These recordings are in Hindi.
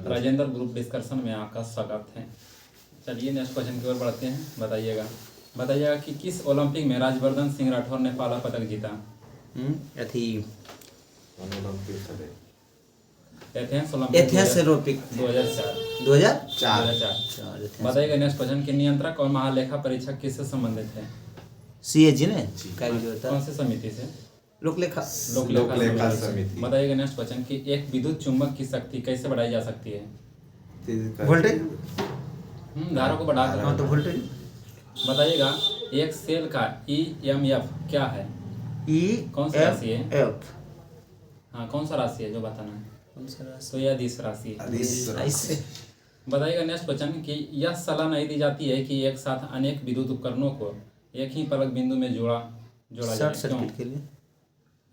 राजेंद्र ग्रुप डिस्कशन में आपका स्वागत है। चलिए नेक्स्ट क्वेश्चन की ओर बढ़ते हैं। बताइएगा कि किस ओलंपिक में राजवर्धन सिंह राठौर ने पहला पदक जीता? Athens Olympic 2004। बताइएगा नेक्स्ट क्वेश्चन कि नियंत्रक और महालेखा परीक्षक किससे संबंधित है? CAG ने कौन सी समिति से? लोकलेखा समिति। बताइएगा नेक्स्ट क्वेश्चन कि एक विद्युत चुंबक की शक्ति कैसे बढ़ाई जा सकती है? वोल्टेज धारा को बढ़ाकर। तो वोल्टेज। बताइएगा एक सेल का EMF क्या है? कौन सी राशि है? हाँ, कौन सा राशि है जो बताना है? तो यह अदिश राशि है। बताइएगा नेक्स्ट क्वेश्चन कि यह सलाह नहीं दी जाती है कि एक साथ अनेक विद्युत उपकरणों को एक ही पलक बिंदु में जोड़ा जाए। सर्किट के लिए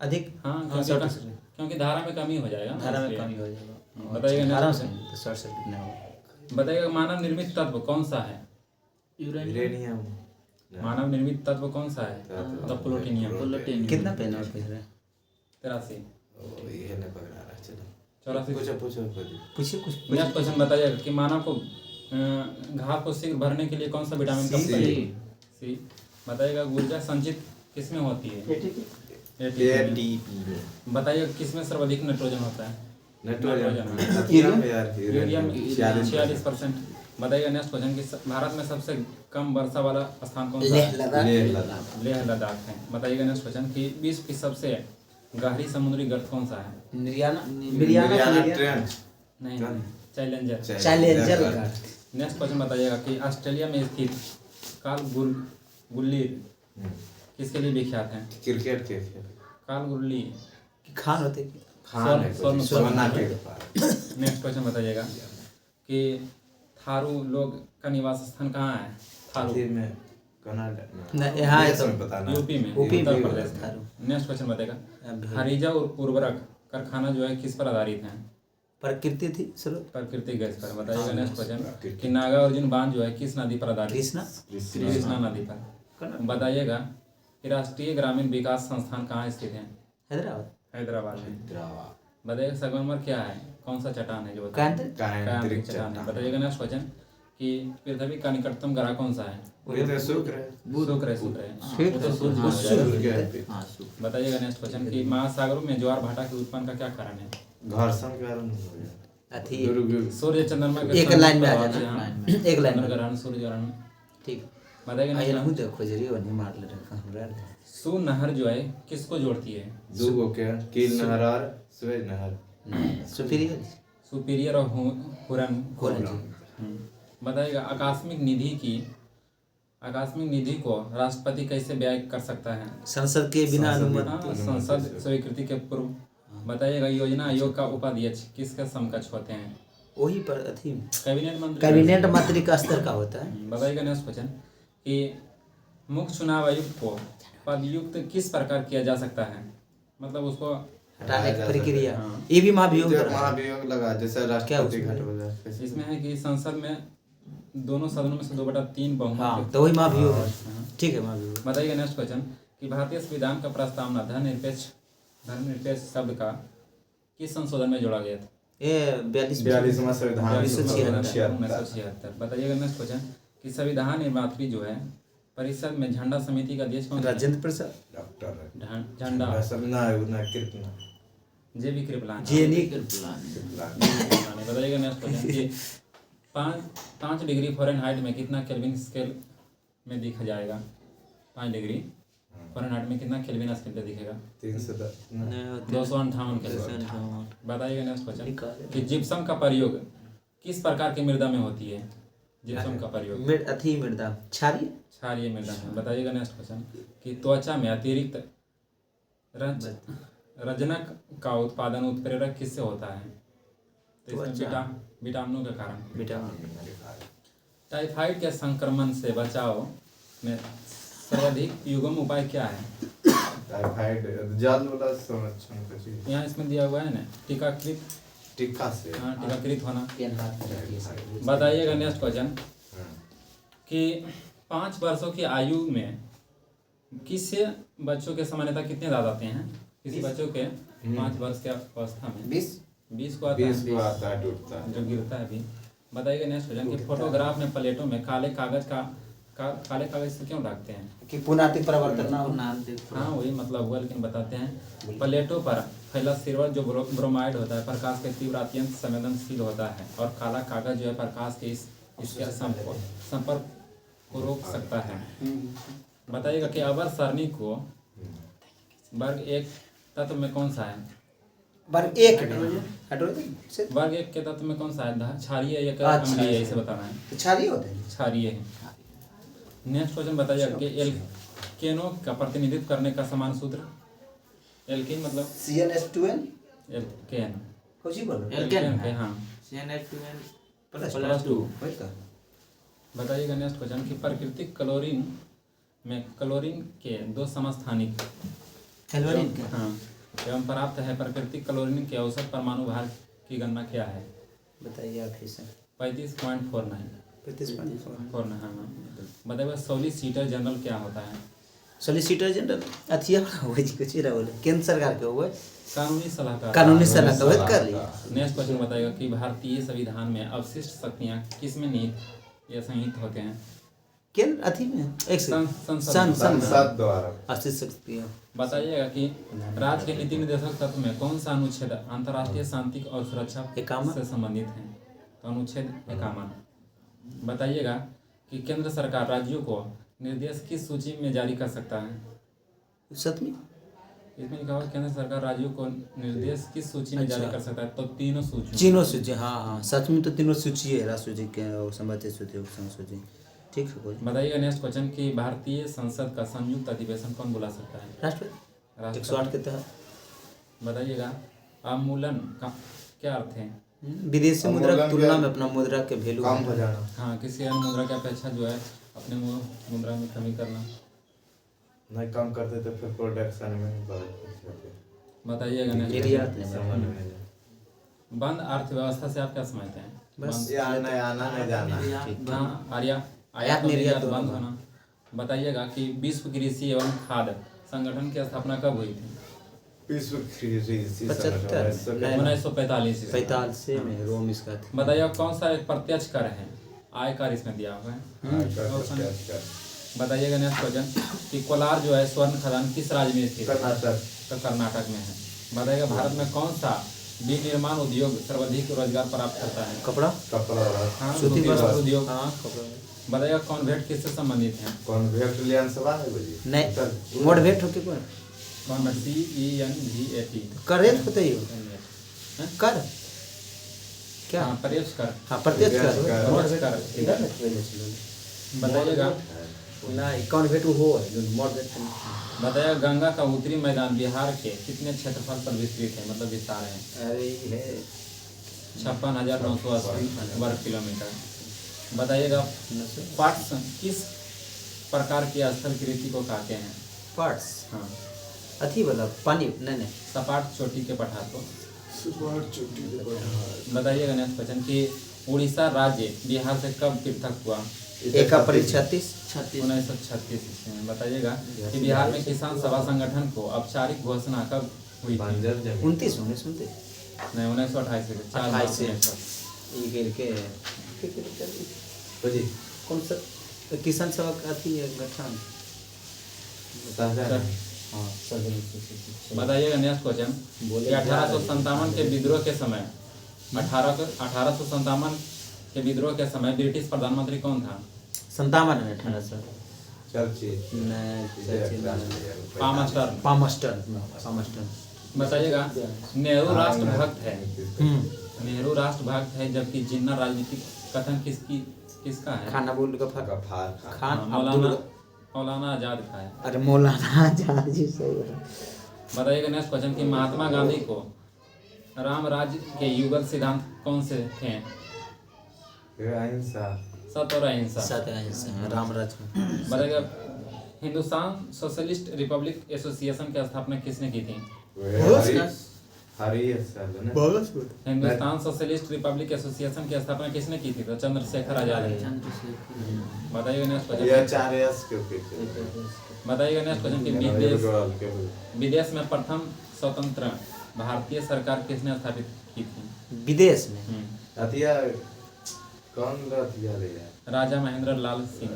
अधिक। क्योंकि धारा में कमी हो जाएगा। बताइएगा शॉर्ट सर्किट नहीं होगा। बताइएगा मानव निर्मित तत्व कौन सा है? यूरेनियम। मानव निर्मित तत्व कौन सा है? मतलब प्लूटोनियम। कितना पेन और पूछ रहे? 83। ये नहीं पकड़ा रहा। चलो 84। पूछो कुछ। नेक्स्ट क्वेश्चन बताइएगा कि मानव को घाव को शीघ्र भरने के लिए कौन सा विटामिन का सी। बताइएगा ऊर्जा संचित किसमें होती है? ATP। बताइएगा किसमें सर्वाधिक नाइट्रोजन होता है? यूरिया में 46%। बताइएगा नेक्स्ट क्वेश्चन कि भारत में सबसे कम वर्षा वाला स्थान कौन सा है? लेह लद्दाख है। बताइएगा नेक्स्ट क्वेश्चन कि विश्व की सबसे गहरी समुद्री गर्त कौन सा है? नहीं, चैलेंजर। नेक्स्ट क्वेश्चन बताइएगा कि ऑस्ट्रेलिया में स्थित कार्ल गुल्लीर किसके लिए विख्यात है? क्रिकेट के कार्ल गुल्ली खान होते नेक्स्ट क्वेश्चन बताइएगा कि थारू लोग का निवास स्थान कहाँ है? थारू में यहाँ यूपी में, उत्तर प्रदेश में। नेक्स्ट क्वेश्चन बताइएगा हरिजा उर्वरक कारखाना जो है किस पर आधारित है? प्राकृतिक गैस पर। बताइएगा नेक्स्ट क्वेश्चन कि नागार्जुन बांध जो है किस नदी पर आधारित? कृष्णा नदी पर। बताइएगा कि राष्ट्रीय ग्रामीण विकास संस्थान कहाँ स्थित है? हैदराबाद में। बताइएगा संगमरमर क्या है? कौन सा चट्टान है जो कायांतरिक चट्टान है? बताइएगा नेक्स्ट क्वेश्चन कि पृथ्वी का निकटतम ग्रह कौन सा है? शुक्र है। बताइएगा नेक्स्ट क्वेश्चन कि महासागरों में ज्वार भाटा के उत्पन्न का क्या कारण है? घर्षण कारण। सूर्य चंद्रमा के एक लाइन में आ जाना। एक लाइन में ग्रहण सूर्य ग्रहण। ठीक। बताइएगा सू नहर जो है किसको जोड़ती है? कील नहर और सुएज नहर। सुपीरियर और हुरन। बताइएगा आकस्मिक निधि को राष्ट्रपति कैसे व्यय कर सकता है? संसद के बिना अनुमति। संसद स्वीकृति के पूर्व। बताइएगा योजना आयोग का उपाध्यक्ष किसके समकक्ष होते हैं? वही पर कैबिनेट मंत्री का स्तर का होता है। बताइएगा नेक्स्ट क्वेश्चन कि मुख्य चुनाव आयुक्त को पदयुक्त किस प्रकार किया जा सकता है? मतलब उसको हटाने की प्रक्रिया। ये भी महाभियोग लगा जैसे राष्ट्रपति। इसमें है कि संसद में दोनों सदनों में से 2/3 बहुमत। तो वही महाभियोग है। ठीक है महाभियोग। बताइएगा नेक्स्ट क्वेश्चन कि भारतीय संविधान का प्रस्तावना धर्मनिरपेक्ष शब्द का किस संशोधन में जोड़ा गया था? 42वां संविधान 1976। बताइएगा नेक्स्ट क्वेश्चन कि संविधान निर्मात्री जो है परिषद में झंडा समिति का अध्यक्ष कौन? राजेंद्र प्रसाद। झंडा JB कृपलानी। बताइएगा नेक्स्ट क्वेश्चन कि 5 डिग्री फ़ारेनहाइट में कितना केल्विन स्केल में दिखा जाएगा? 5 डिग्री फ़ारेनहाइट में कितना केल्विन स्केल पे दिखेगा? 258 केल्विन। बताइएगा नेक्स्ट क्वेश्चन कि जिप्सम का प्रयोग किस प्रकार की मृदा में होती है? जिप्सम का प्रयोग मृदा क्षारीय मृदा में। बताइएगा नेक्स्ट क्वेश्चन कि त्वचा में अतिरिक्त रजनक का उत्पादन उत्प्रेरक किससे होता है? तो इसमें विटामिनों के कारण। टाइफाइड के संक्रमण से बचाव में सर्वाधिक युगम उपाय क्या है? टाइफाइड जाल वाला संरक्षण का चीज यहाँ इसमें दिया हुआ है ना, टीकाकृत होना। बताइएगा नेक्स्ट क्वेश्चन कि 5 वर्षों की आयु में किसी बच्चों के सामान्यतः कितने दांत आते हैं? किसी बच्चों के 5 वर्ष के अवस्था में 20 को आता 20 है को आता है, टूटता है। जो गिरता है अभी। बताइएगा नेक्स्ट क्वेश्चन कि फोटोग्राफ में प्लेटों में काले कागज से क्यों रखते हैं? कि पुनाति परिवर्तन ना हो। हाँ वही मतलब हुआ, लेकिन बताते हैं प्लेटों पर फैला सिल्वर जो ब्रोमाइड होता है प्रकाश के तीव्र अत्यंत संवेदनशील होता है और काला कागज जो है प्रकाश के इसके संपर्क को रोक सकता है। बताइएगा कि अवर सरणी को वर्ग एक तत्व में कौन सा है? वर्ग एक हाइड्रोजन वर्ग एक के तत्व में कौन सा है? क्षारीय या अम्लीय, इसे बताना है। क्षारीय होते हैं। क्षारीय है। नेक्स्ट क्वेश्चन बताइएगा कि एल्केनों का प्रतिनिधित्व करने का समान सूत्र। एल्केन मतलब CnH2n एल्केन कुछ ही बोलो। एल्केन के हाँ +2 बताइएगा नेक्स्ट क्वेश्चन कि प्राकृतिक क्लोरीन में क्लोरीन के दो समस्थानिक हेलोरिन हाँ एवं प्राप्त है प्राकृतिक क्लोरीन के औसत परमाणु भार की गणना क्या है? बताइए आप ही से। 35.49 35.4 हाँ। बताइए सॉलिसिटर जनरल क्या होता है? सॉलिसिटर जनरल अथिया हुआ जी कुछ ही बोले केंद्र सरकार के हुए कानूनी सलाहकार। कानूनी सलाहकार कर लिया। नेक्स्ट क्वेश्चन बताइएगा कि भारतीय संविधान में अवशिष्ट शक्तियाँ किस में निहित या संहित होते हैं? केंद्र अथी में एक संसद द्वारा अवशिष्ट शक्तियाँ। बताइएगा कि राज्य के नीति निर्देशक तत्व में कौन सा अनुच्छेद अंतर्राष्ट्रीय शांति और सुरक्षा 51 से संबंधित है? तो अनुच्छेद 51। बताइएगा कि केंद्र सरकार राज्यों को निर्देश किस सूची में जारी कर सकता है? सतमी इसमें लिखा हुआ केंद्र सरकार राज्यों को निर्देश किस सूची में जारी कर सकता है? तो तीनों सूची हाँ सतमी तो तीनों सूची है, राष्ट्र सूची के और संबंधित सूची उपसंघ सूची। ठीक है। बताइएगा नेक्स्ट क्वेश्चन कि भारतीय संसद का संयुक्त अधिवेशन कौन बुला सकता है? राष्ट्रपति 108 के तहत। बताइएगा अवमूलन का क्या अर्थ है? विदेशी मुद्रा की तुलना में अपना मुद्रा के वैल्यू कम हो जाना। हाँ किसी अन्य मुद्रा की अपेक्षा जो है अपने मुद्रा में कमी करना। नहीं कम करते तो फिर प्रोडक्शन में बहुत। बताइएगा निर्यात बंद अर्थव्यवस्था से आप क्या समझते हैं? बस आना नहीं जाना। हाँ आयात निर्यात बंद होना। बताइएगा कि विश्व कृषि एवं खाद्य संगठन की स्थापना कब हुई थी? विश्व कृषि 1945 में रोम इसका था। बताइए कौन सा एक प्रत्यक्ष कर है? आयकर इसमें दिया हुआ है। बताइएगा नेक्स्ट क्वेश्चन कि कोलार जो है स्वर्ण खदान किस राज्य में स्थित है? तो कर्नाटक में है। बताइएगा भारत में कौन सा विनिर्माण उद्योग सर्वाधिक रोजगार प्राप्त करता है? कपड़ा हाँ सूती वस्त्र उद्योग। हाँ कपड़ा। बताइएगा कॉन्वेट किससे संबंधित है? कॉन्वेट लियांसवा है बोलिए। नहीं मोडवेट होके कौन कॉन्वेट CENVAT करेट होते ही कर क्या? हाँ प्रत्यक्ष कर। हाँ प्रत्यक्ष कर मोडवेट कर। बताइएगा नहीं कॉन्वेट हो मोडवेट। बताइएगा गंगा का उत्तरी मैदान बिहार के कितने क्षेत्रफल पर विस्तृत है, मतलब विस्तार है? अरे है 56,980 वर्ग किलोमीटर। बताइएगा पार्ट्स किस प्रकार की स्थल कृति को कहते हैं? पार्ट्स हाँ अथी वाला पानी नहीं सपाट चोटी के पठार को। बताइएगा नेक्स्ट क्वेश्चन कि उड़ीसा राज्य बिहार से कब पृथक हुआ? 1 अप्रैल 1936 में। बताइएगा कि बिहार में किसान सभा संगठन को औपचारिक घोषणा कब हुई थी? 29 नहीं 1928 से 4 कौन सा किसान सभा का थी गठन? बताइएगा नेक्स्ट क्वेश्चन कि 1857 के विद्रोह के समय 1857 के विद्रोह के समय ब्रिटिश प्रधानमंत्री कौन था? 57 में 1800 पामस्टर्न। बताइएगा नेहरू राष्ट्रभक्त है। नेहरू राष्ट्रभक्त है जबकि जिन्ना राजनीतिक कथन किसका है? खाना बोल खान मौलाना आजाद का है। अरे मौलाना आजाद जी सही है। बताइएगा नेक्स्ट क्वेश्चन कि महात्मा गांधी को राम राज्य के युगल सिद्धांत कौन से थे? सत्य और अहिंसा। राम राज। बताइएगा हिंदुस्तान सोशलिस्ट रिपब्लिक एसोसिएशन की स्थापना किसने की थी? हिंदुस्तान सोशलिस्ट रिपब्लिक एसोसिएशन की स्थापना किसने की थी? तो चंद्रशेखर आजाद ने। बताइएगा नेक्स्ट क्वेश्चन। बताइएगा नेक्स्ट क्वेश्चन कि विदेश में प्रथम स्वतंत्र भारतीय सरकार किसने स्थापित की थी? विदेश में हथिया कौन हथिया ले है? राजा महेंद्र लाल सिंह।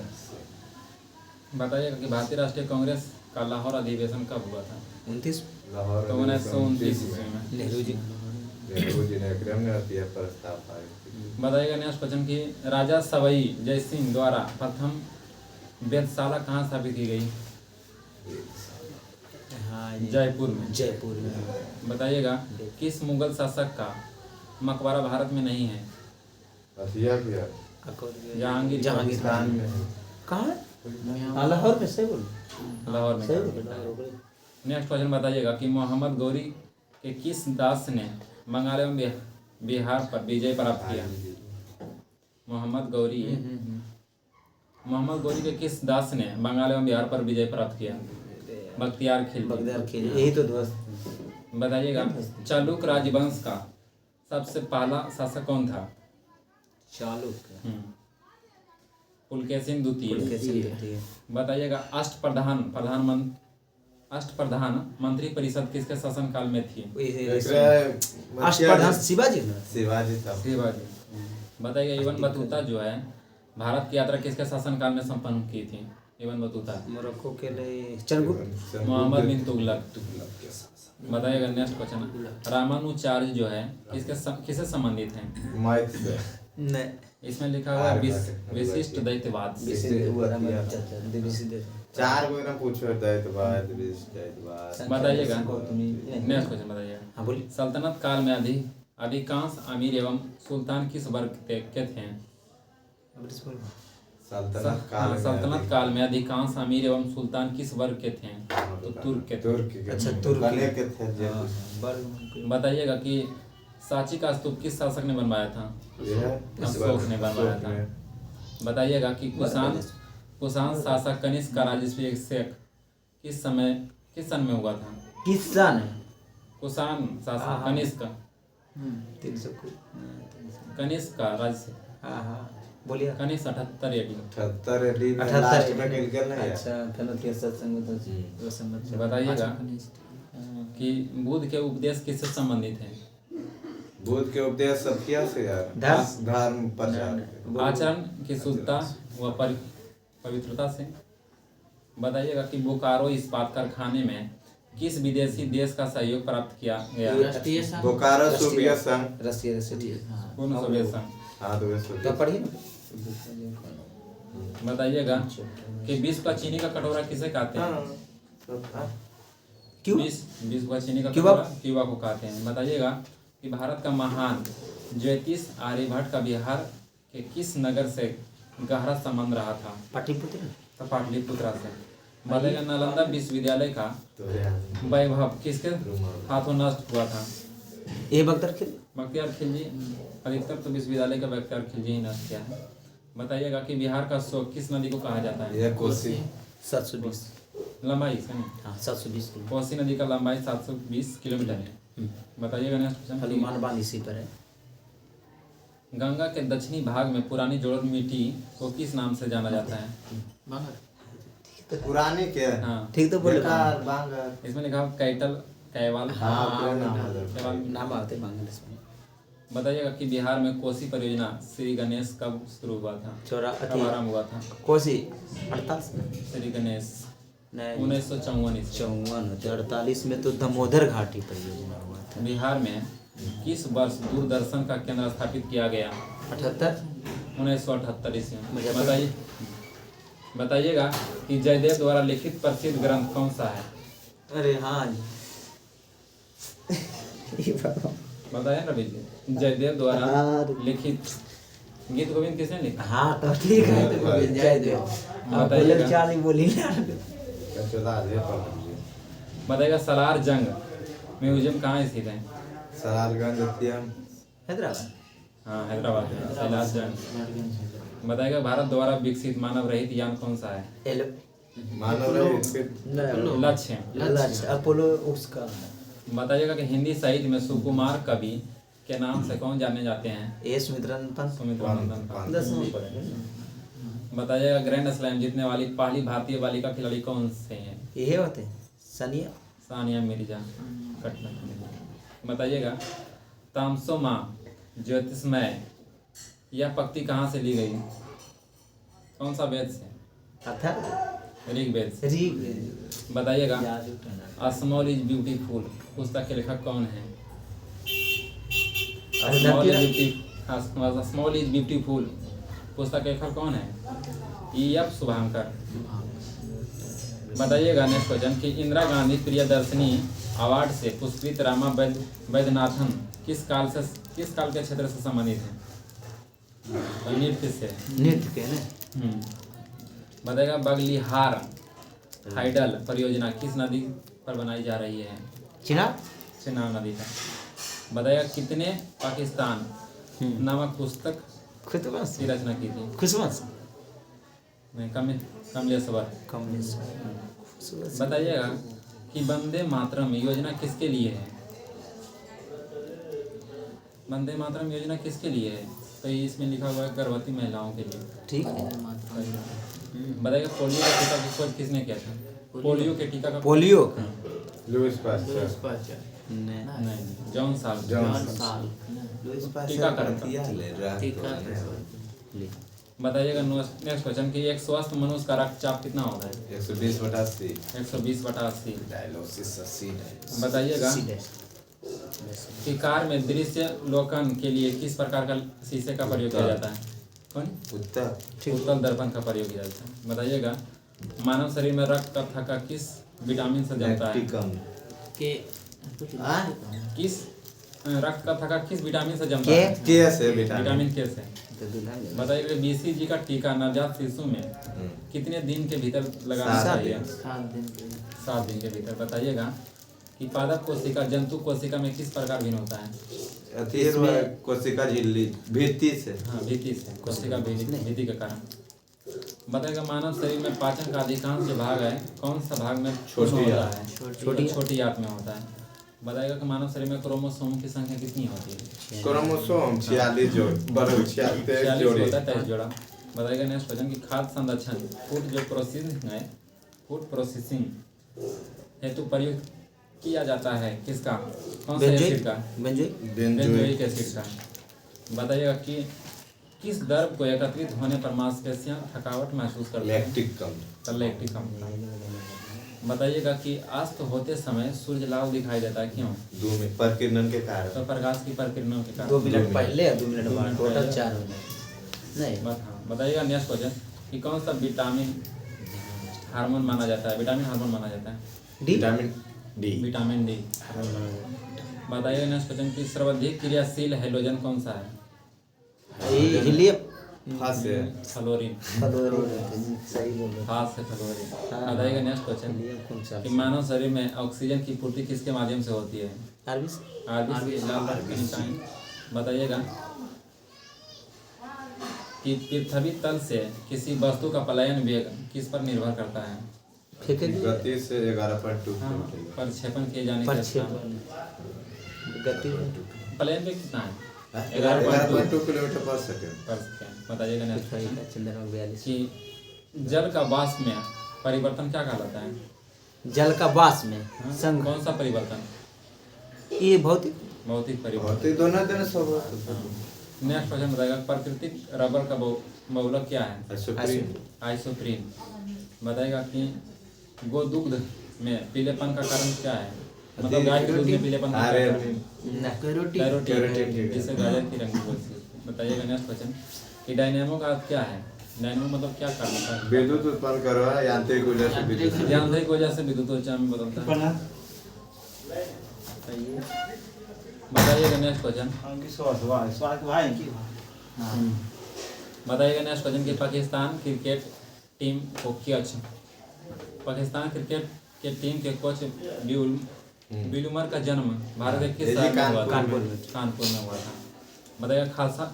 बताइएगा कि भारतीय राष्ट्रीय कांग्रेस का लाहौर अधिवेशन कब हुआ था? 29 लाहौर तो 1929 ईस्वी में। नेहरू जी। नेहरू जी ने क्रम में हथिया प्रस्ताव पारित बताइएगा नेक्स्ट क्वेश्चन की राजा सवाई जय सिंह द्वारा प्रथम वेधशाला कहाँ स्थापित की गई? हाँ जयपुर में। जयपुर में। बताइएगा किस मुगल शासक का मकबरा भारत में नहीं है? हथिया क्या? जहांगीर। जहांगीर पाकिस्तान में है। कहाँ है? हाँ, लाहौर में। सही बोल। लाहौर में। सही बोल। नेक्स्ट क्वेश्चन बताइएगा कि मोहम्मद गौरी के किस दास ने बंगाल एवं बिहार पर विजय प्राप्त किया? मोहम्मद गौरी के किस दास ने बंगाल एवं बिहार पर विजय प्राप्त किया? बख्तियार खिलजी। यही तो दोस्त। बताइएगा चालुक्य राजवंश का सबसे पहला शासक कौन था? चालुक्य। पुलकेशिन द्वितीय। बताइएगा अष्टप्रधान मंत्री परिषद किसके शासनकाल में थी? अष्टप्रधान शिवाजी ना? शिवाजी था। शिवाजी। बताइएगा इब्न बतूता जो है भारत की यात्रा किसके शासनकाल में संपन्न की थी? Ibn Battuta. मोरक्को के लिए चंद्रगुप्त। मोहम्मद बिन तुगलक। बताइएगा नेक्स्ट क्वेश्चन रामानुचार्य जो है किससे संबंधित हैं? मैथ से। नहीं, इसमें लिखा हुआ है विशिष्ट दैत्यवाद से। चार को ना पूछो दैत्यवाद विशिष्ट दैत्यवाद। बताइएगा नेक्स्ट क्वेश्चन बताइएगा। हाँ बोलिए। सल्तनत काल में अधिकांश अमीर एवं सुल्तान किस वर्ग के थे? सल्तनत काल में अधिकांश अमीर एवं सुल्तान किस वर्ग के थे? तो तुर्क के। अच्छा, तुर्क के थे। बताइएगा कि सांची का स्तूप किस शासक ने बनवाया था? अशोक ने बनवाया था। बताइएगा कि कुषाण शासक कनिष्क का राज्याभिषेक किस सन में हुआ था? किस सन? कुषाण शासक कनिष्क। 300 कनिष्क का राज्य। बोलिए। कनिष्क 78 AD। 78 AD में लास्ट में निकल नहीं है। अच्छा। बताइएगा कि बुद्ध के उपदेश किससे संबंधित है? बुद्ध के उपदेश सब क्या से यार? धर्म प्रचार। आचरण की शुद्धता व पवित्रता से। बताइएगा कि बोकारो इस्पात कारखाने में किस विदेशी देश का सहयोग प्राप्त किया गया? बोकारो सोवियत संघ। रशिया। पूर्ण सोवियत संघ। हाँ तो तो पढ़िए। बताइएगा कि विश्व का चीनी का कटोरा किसे कहते हैं? क्यों? विश्व का चीनी का कटोरा क्यूबा को कहते हैं। बताइएगा कि भारत का महान ज्योतिष आर्यभट्ट का बिहार के किस नगर से गहरा संबंध रहा था? पाटलिपुत्रा से। बताइएगा नालंदा विश्वविद्यालय का वैभव किसके हाथों नष्ट हुआ था? बख्तियार खिलजी। अधिकतर तो विश्वविद्यालय का बख्तियार खिलजी ही नष्ट किया है। बताइएगा कि बिहार का शोक किस नदी को कहा जाता है? यह कोसी। 720 लंबाई से नहीं। हाँ 720 कोसी नदी का लंबाई 720 किलोमीटर है। बताइएगा नेक्स्ट क्वेश्चन। हनुमान बांध इसी पर है। गंगा के दक्षिणी भाग में पुरानी जोड़क मिट्टी को किस नाम से जाना जाता है? पुराने के। हाँ ठीक तो बोले। इसमें लिखा कैटल कैवाल। नाम आते बांग्लादेश में। बताइएगा कि बिहार में कोसी परियोजना श्री गणेश कब शुरू हुआ था? कब आरम्भ हुआ था? कोसी 48 श्री गणेश 1954। 48 में तो दामोदर घाटी परियोजना हुआ था। बिहार में किस वर्ष दूरदर्शन का केंद्र स्थापित किया गया? 1978 ईस्वी में। बताइएगा कि जयदेव द्वारा लिखित प्रसिद्ध ग्रंथ कौन सा है? अरे हाँ बताइए रवि जी। जयदेव द्वारा लिखित गीत गोविंद किसने लिखा? हाँ तो ठीक है। जयदेव। बताइएगा बताइएगा सलार जंग म्यूजियम कहाँ स्थित है? सलारगंज हैदराबाद। हाँ हैदराबाद में सलार जंग। बताइएगा भारत द्वारा विकसित मानव रहित यान कौन सा है? मानव लक्ष्य। अपोलो उसका। बताइएगा कि हिंदी साहित्य में सुकुमार कवि के नाम से कौन जाने जाते हैं? सुमित्रा नंदन। बताइएगा ग्रैंड स्लैम जीतने वाली पहली भारतीय बालिका खिलाड़ी कौन से हैं? ये होते सानिया मिर्जा। बताइएगा तामसोमा ज्योतिषमय यह पंक्ति कहाँ से ली गई? कौन सा वेद से? ऋग्वेद से। बताइएगा। अ स्मॉल इज ब्यूटीफुल पुस्तक के लेखक कौन है? स्मॉल इज ब्यूटीफुल पुस्तक के लेखक कौन है? E.F. शुभांकर। बताइएगा नेक्स्ट क्वेश्चन कि इंदिरा गांधी प्रियदर्शनी अवार्ड से पुरस्कृत रामा वैद्यनाथन किस काल के क्षेत्र से संबंधित है? नृत्य से। नृत्य के ना। बताइएगा बगलिहार हाइडल परियोजना किस नदी पर बनाई जा रही है? चिनाब नदी पर। बताइएगा कितने पाकिस्तान नामक पुस्तक की रचना की थी? नहीं, कमलेश्वर। बताइएगा कि वंदे मातरम योजना किसके लिए है? वंदे मातरम योजना किसके लिए है? तो इसमें लिखा हुआ है गर्भवती महिलाओं के लिए। ठीक है। बताइएगा पोलियो का टीका की खोज किसने किया था? पोलियो के टीका का पोलियो लुईस पास्चर। नहीं, जॉन साल बताइएगा नेक्स्ट क्वेश्चन कि एक स्वस्थ मनुष्य का रक्तचाप कितना होता है? 120/80। 120/80। डायलिसिस। बताइएगा कि कार में दृश्य लोकन के लिए किस प्रकार का शीशे का प्रयोग किया जाता है? कौन? उत्तल दर्पण का प्रयोग किया जाता है। बताइएगा मानव शरीर में रक्त का थक्का किस विटामिन से जमता है? किस रक्त का थक्का किस विटामिन से जमता है? विटामिन के से। बताइए BCG का टीका नवजात शिशु में कितने दिन के भीतर लगाना चाहिए? 7 दिन के भीतर। बताइएगा कि पादप कोशिका जंतु कोशिका में किस प्रकार भिन्न होता है? कोशिका झिल्ली भित्ति से। हाँ, भित्ति से। कोशिका भित्ति के कारण। बताइएगा मानव शरीर में पाचन का अधिकांश जो भाग है कौन सा भाग में होता है? छोटी आंत में होता है। बताइएगा कि मानव शरीर में क्रोमोसोम की संख्या कितनी होती है? क्रोमोसोम 46 जोड़ा। 23 जोड़ा। बताइएगा नेक्स्ट क्वेश्चन कि खाद्य संरक्षण फूड प्रोसेसिंग हेतु प्रयुक्त किया जाता है किसका? कौन सा एसिड का? बेंजोइक एसिड का। बताइएगा कि किस द्रव को एकत्रित होने पर मांसपेशियां थकावट महसूस करती हैं? लैक्टिक अम्ल। बताइएगा कि अस्त होते समय सूर्य लाल दिखाई देता है क्यों? प्रकिरणन के कारण। तो प्रकाश की प्रकिरणों के कारण। 2 मिनट पहले और 2 मिनट बाद टोटल 4 मिनट। नहीं। बताइएगा नेक्स्ट क्वेश्चन कि कौन सा विटामिन हार्मोन माना जाता है? विटामिन हार्मोन माना जाता है? Vitamin D. बताइएगा नेक्स्ट क्वेश्चन कि सर्वाधिक क्रियाशील हैलोजन कौन सा है? हीलियम। फ्लोरीन। सही बोल रहे फ्लोरीन। बताइएगा नेक्स्ट क्वेश्चन कि मानव शरीर में ऑक्सीजन की पूर्ति किसके माध्यम से होती है? आरबीसी। बताइएगा कि पृथ्वी तल से किसी वस्तु का पलायन वेग किस पर निर्भर करता है? गति से 11.2 प्रक्षेपण किए जाने के गति पलायन वेग कितना है? 11.2 किलोमीटर/सेकंड। बताइएगा नेक्स्ट कि जल का वाष्प में परिवर्तन क्या कहलाता है? जल का वाष्प में कौन सा परिवर्तन? ये भौतिक परिवर्तन। दोनों दिन सब। नेक्स्ट क्वेश्चन बताइएगा प्राकृतिक रबर का बहुलक क्या है? आइसोप्रीन। बताइएगा कि गोदुग्ध में पीलेपन का कारण क्या है? मतलब गाय के दूध में पीलेपन का कैरोटीन जिससे गाजर की रंग बोलती है। बताइएगा नेक्स्ट क्वेश्चन कि डायनेमो का अर्थ क्या है? डायनेमो मतलब क्या कारण होता है? विद्युत उत्पन्न करवा यांत्रिक ऊर्जा से विद्युत ऊर्जा में बदलता है। बताइएगा नेक्स्ट क्वेश्चन। बताइएगा नेक्स्ट क्वेश्चन कि पाकिस्तान क्रिकेट टीम के कोच बिलुमर का जन्म भारत के किस शहर में हुआ था? कानपुर में हुआ था। बताइएगा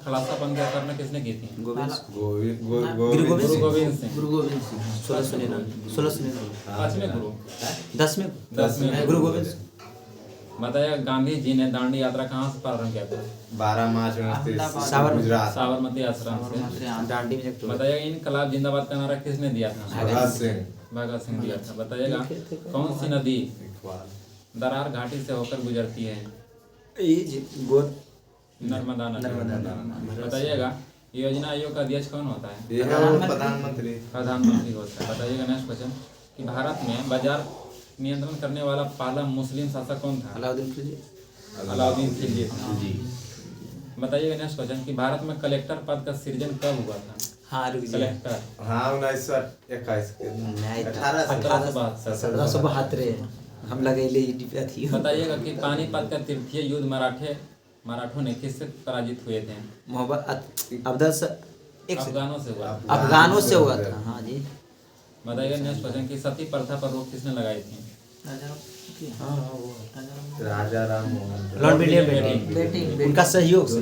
खलासा बन गया करना किसने की थी? गुरु गोविंद सिंह। 1699। 5वें गुरु। 10वें गुरु गोविंद सिंह। बताइएगा गांधी जी ने दांडी यात्रा कहाँ से प्रारंभ किया था? 12 मार्च साबरमती आश्रम से। बताइएगा इनकलाब जिंदाबाद का नारा किसने दिया था? भगत सिंह दिया था। बताइएगा कौन सी नदी दरार घाटी से होकर गुजरती है? नर्मदा नदी। बताइएगा योजना आयोग का अध्यक्ष कौन होता है? ये है वो प्रधानमंत्री। प्रधानमंत्री होता है। बताइएगा नेक्स्ट क्वेश्चन कि भारत में बाजार नियंत्रण करने वाला पहला मुस्लिम शासक कौन था? अलाउद्दीन खिलजी। अलाउद्दीन खिलजी था। बताइएगा नेक्स्ट क्वेश्चन कि भारत में कलेक्टर पद का सृजन कब हुआ था? हाँ रुक जाइए। कलेक्टर हाँ 1921 के नहीं 1872। 1772 हम लगे ले थी। बताइएगा कि पानीपत का तृतीय युद्ध मराठों ने किससे पराजित हुए थे? मोहब्बत अफगानों से हुआ। अफगानों से हुआ था। हाँ जी। बताइएगा नेक्स्ट क्वेश्चन कि सती प्रथा पर रोक किसने लगाई थी? राजा राम मोहन लॉर्ड विलियम उनका सहयोग से।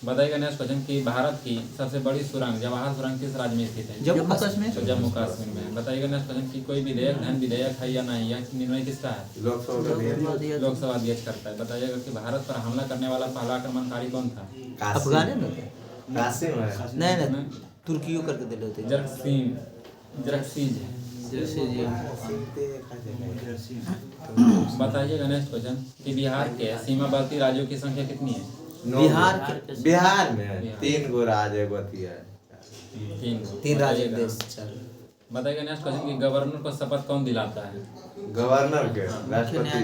बताइएगा नेक्स्ट क्वेश्चन कि भारत की सबसे बड़ी सुरंग जवाहर सुरंग किस राज्य में स्थित है? जम्मू कश्मीर। तो जम्मू कश्मीर में। बताइएगा नेक्स्ट क्वेश्चन कि कोई विधेयक धन विधेयक है या नहीं, यह निर्णय किसका है? लोकसभा अध्यक्ष करता है। बताइएगा कि भारत पर हमला करने वाला पहला आक्रमणकारी कौन था? अफगान है कासिम है। नहीं तुर्कियों करके दिले होते। जरसीज। बताइएगा नेक्स्ट क्वेश्चन कि बिहार के सीमावर्ती राज्यों की संख्या कितनी है? बिहार में 3 गो राज्य बती है। 3 राज्य देश। बताइएगा नेक्स्ट क्वेश्चन कि गवर्नर को शपथ कौन दिलाता है? गवर्नर के राष्ट्रपति।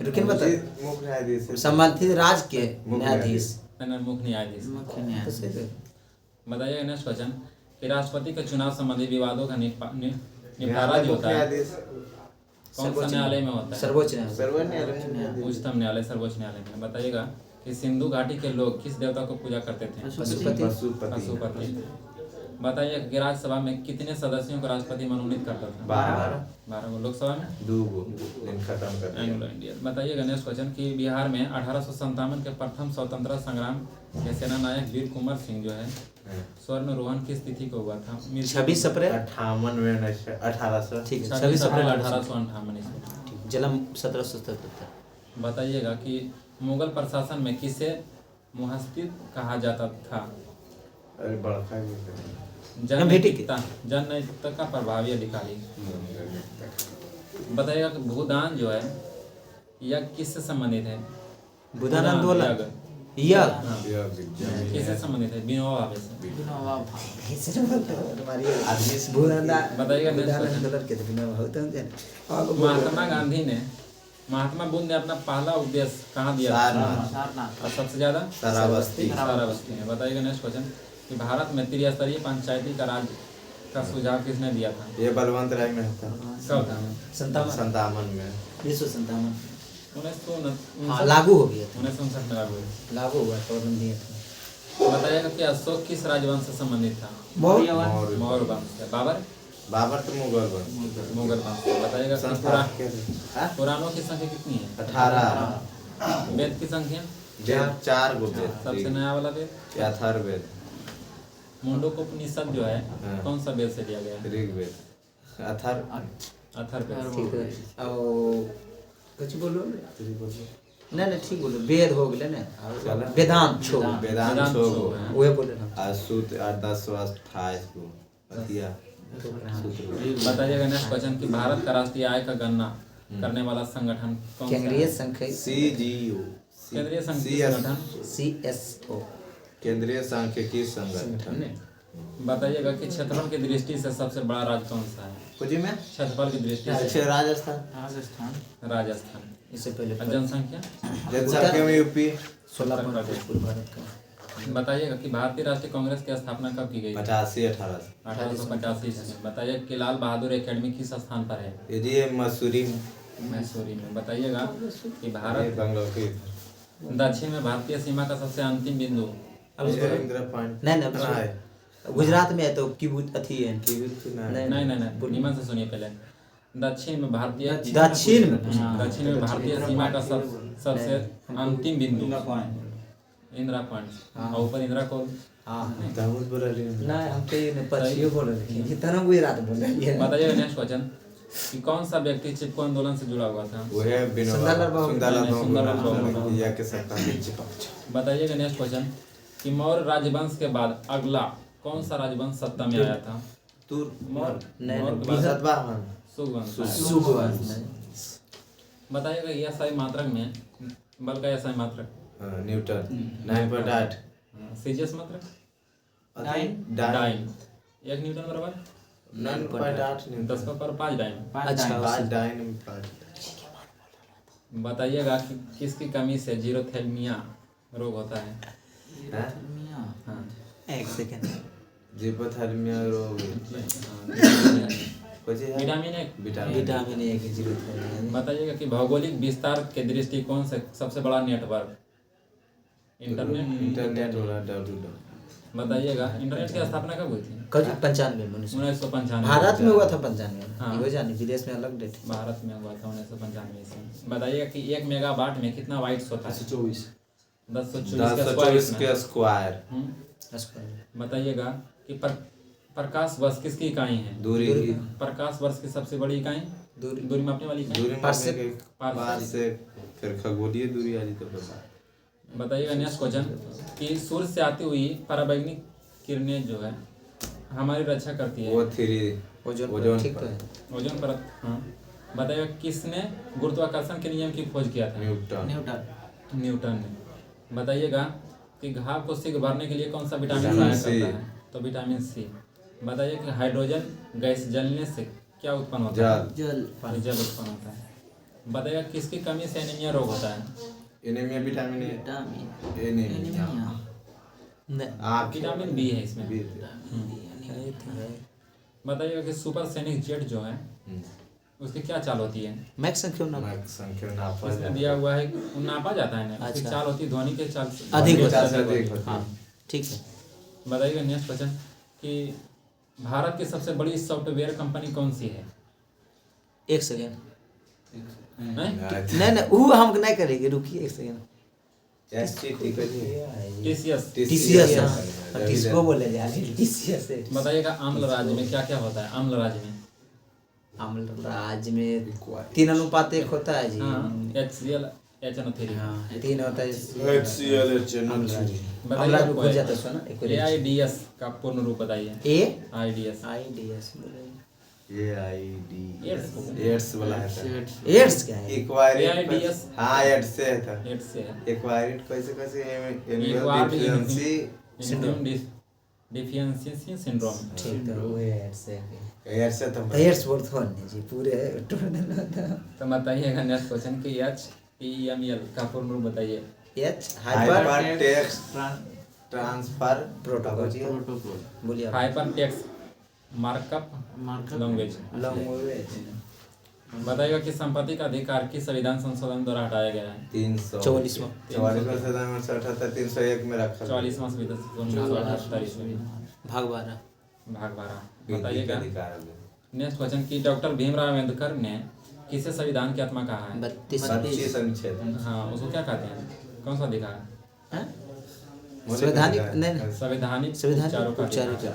रुकिन बता मुख्य न्यायाधीश सम्मानित राज्य के न्यायाधीश। मुख्य न्यायाधीश। बताइएगा नेक्स्ट क्वेश्चन कि राष्ट्रपति के चुनाव संबंधी विवादों का निपटारा जो होता है कौन सा न्यायालय में होता है? सर्वोच्च न्यायालय। उच्चतम न्यायालय, सर्वोच्च न्यायालय में। बताइएगा कि सिंधु घाटी के लोग किस देवता को पूजा करते थे? पशुपति। बताइए कि राज्यसभा में कितने सदस्यों को राष्ट्रपति मनोनीत करता था? 12 को। लोकसभा में 2 गो। खत्म कर एंग्लो इंडियन। बताइएगा नेक्स्ट क्वेश्चन कि बिहार में 1857 के प्रथम स्वतंत्रता संग्राम के सेना नायक वीर कुंवर सिंह जो है स्वर्ण रोहन किस तिथि को हुआ था? 26 अप्रैल 58 में 1800। ठीक है 26 अप्रैल 1858 ईस्वी। जन्म 1777। बताइएगा कि मुगल प्रशासन में किसे मुहस्तिद कहा जाता था? अरे बड़का जननैतिकता का प्रभावी अधिकारी। बताइएगा कि भूदान जो है यह किससे संबंधित है? भूदान आंदोलन किससे संबंधित है? विनोबा भावे से। बताइएगा महात्मा बुद्ध ने अपना पहला उपदेश कहाँ दिया था? और सबसे ज्यादा सारावस्ती में। बताइएगा नेक्स्ट क्वेश्चन कि भारत में त्रिस्तरीय पंचायती का राज का सुझाव किसने दिया था? ये बलवंत राय में था। कब था? 57 में। 1957 1959 लागू हो गया। 1959 में लागू हुआ था। बताइएगा कि अशोक किस राजवंश से संबंधित था? मौर्य वंश से। बाबर तो मुगल वंश। बताइएगा कि पुराणों की संख्या कितनी है? 18। वेद की संख्या? 4 गो। सबसे नया वाला वेद अथर्ववेद। मुंडकोपनिषद जो है कौन सा वेद से लिया गया है? ऋग्वेद। अथर्ववेद। ठीक है। और कुछ बोलो नहीं ठीक बोलो। वेद हो गए ना। वेदांत छो वो बोले ना। सूत्र 8-10-28 गो। बताइएगा नेक्स्ट क्वेश्चन कि भारत का राष्ट्रीय आय का गणना करने वाला संगठन कौन सा है? केंद्रीय सांख्यिकी CGO। केंद्रीय सांख्यिकी संगठन CSO केंद्रीय सांख्यिकी संगठन। बताइएगा कि क्षेत्रफल की दृष्टि से सबसे बड़ा राज्य कौन सा है? कुछ में क्षेत्रफल की दृष्टि से राजस्थान। इससे पहले जनसंख्या में यूपी 16 भारत का। बताइएगा कि भारतीय राष्ट्रीय कांग्रेस की स्थापना कब की गई? 1885 ईस्वी। बताइए कि लाल बहादुर एकेडमी किस स्थान पर है? ये मसूरी में। बताइएगा कि भारत दक्षिण में भारतीय सीमा का सबसे अंतिम बिंदु? नहीं गुजरात में है तो किबुत अथी है। नहीं निमन से सुनिए पहले। दक्षिण में भारतीय सीमा का सबसे अंतिम बिंदु इंदिरा पॉइंट। और ऊपर इंदिरा को बताइएगा नेक्स्ट क्वेश्चन कि कौन सा व्यक्ति चिपको आंदोलन से जुड़ा हुआ था? बताइएगा नेक्स्ट क्वेश्चन कि मौर्य राजवंश के बाद अगला कौन सा राजवंश सत्ता में आया था? सुगवंश। बताइएगा यह सही मात्रक में बल का यह सही मात्रक हाँ, न्यूटन 9.8 सीजीएस मतलब डाइन डाइन 1 न्यूटन बराबर 9.8 न्यूटन 10 का पावर 5 डाइन। अच्छा 5 डाइन 5 बताइएगा कि किसकी कमी से जीरोथैल्मिया रोग होता है? हाँ एक सेकंड जीपोथर्मिया रोग कुछ है विटामिन ए। विटामिन ए की जरूरत है। बताइएगा कि भौगोलिक विस्तार के दृष्टिकोण से सबसे बड़ा नेटवर्क इंटरनेट हो रहा है बताइएगा इंटरनेट की स्थापना कब हुई थी? कब 95 में 1995 भारत में हुआ था 95 में। हाँ। हो जाने विदेश में अलग डेट। भारत में हुआ था 1995 से। बताइएगा कि 1 मेगावाट में कितना वाइट्स होता है? 1024 के स्क्वायर। बताइएगा कि प्रकाश वर्ष किसकी इकाई है? दूरी प्रकाश वर्ष की सबसे बड़ी इकाई दूरी मापने वाली इकाई दूरी पार से फिर खगोलीय दूरी आ जी तो बता। बताइएगा नेक्स्ट क्वेश्चन कि सूर्य से आती हुई पराबैंगनी किरणें जो है हमारी रक्षा करती है। वो 3 ओजोन ठीक है। ओजोन परत। हाँ बताइएगा किसने गुरुत्वाकर्षण के नियम की खोज किया था? न्यूटन ने। बताइएगा कि घाव को शीघ्र भरने के लिए कौन सा विटामिन सहायक करता है? तो विटामिन सी। बताइए कि हाइड्रोजन गैस जलने से क्या उत्पन्न होता है? जल उत्पन्न होता है। बताइएगा किसकी कमी से एनीमिया रोग होता है? Anaemia vitamin anaemia vitamin B है इसमें। बताइएगा कि सुपर सैनिक जेट जो है उसकी क्या चाल होती है? मैक संख्या नापा इसमें दिया हुआ है नापा जाता है ना। उसकी चाल होती है ध्वनि के चाल से अधिक होता है। हाँ ठीक है। बताइएगा नेक्स्ट क्वेश्चन कि भारत की सबसे बड़ी सॉफ्टवेयर कंपनी कौन सी है? एक सेकेंड नहीं वो हम नहीं करेंगे, रुकिए एक सेकेंड। टीसीएस को बोले टीसीएस। बताइएगा आम्ल राज्य में क्या क्या होता है? आम्ल राज्य में 3:1 होता है जी। HCl HNO3। हाँ 3 होता है HCl HNO3। बताइए AIDS का पूर्ण रूप बताइए। AIDS एड्स वाला है था। एड्स क्या है? एक्वायरिड। हाँ एड्स से है था। एड्स से है। एक्वायरिड कैसे डिफिशियंसी सिंड्रोम। ठीक है वो एड्स से। एड्स से तो एड्स बोल तो नहीं जी पूरे तो बताइएगा नेक्स्ट क्वेश्चन कि HTML का पूर्ण रूप बताइए। Hypertext transfer protocol. बोलिए। Hypertext markup language. बताइएगा कि संपत्ति का अधिकार किस संविधान संशोधन द्वारा हटाया गया है? 344वां 301 में रखा। 44वां संविधान भाग 12। बताइएगा नेक्स्ट क्वेश्चन कि डॉक्टर भीमराव अम्बेडकर ने किसे संविधान की आत्मा कहा है? 32 अनुच्छेद। हाँ उसको क्या कहते हैं? कौन सा अधिकार? संवैधानिक उपचारों का।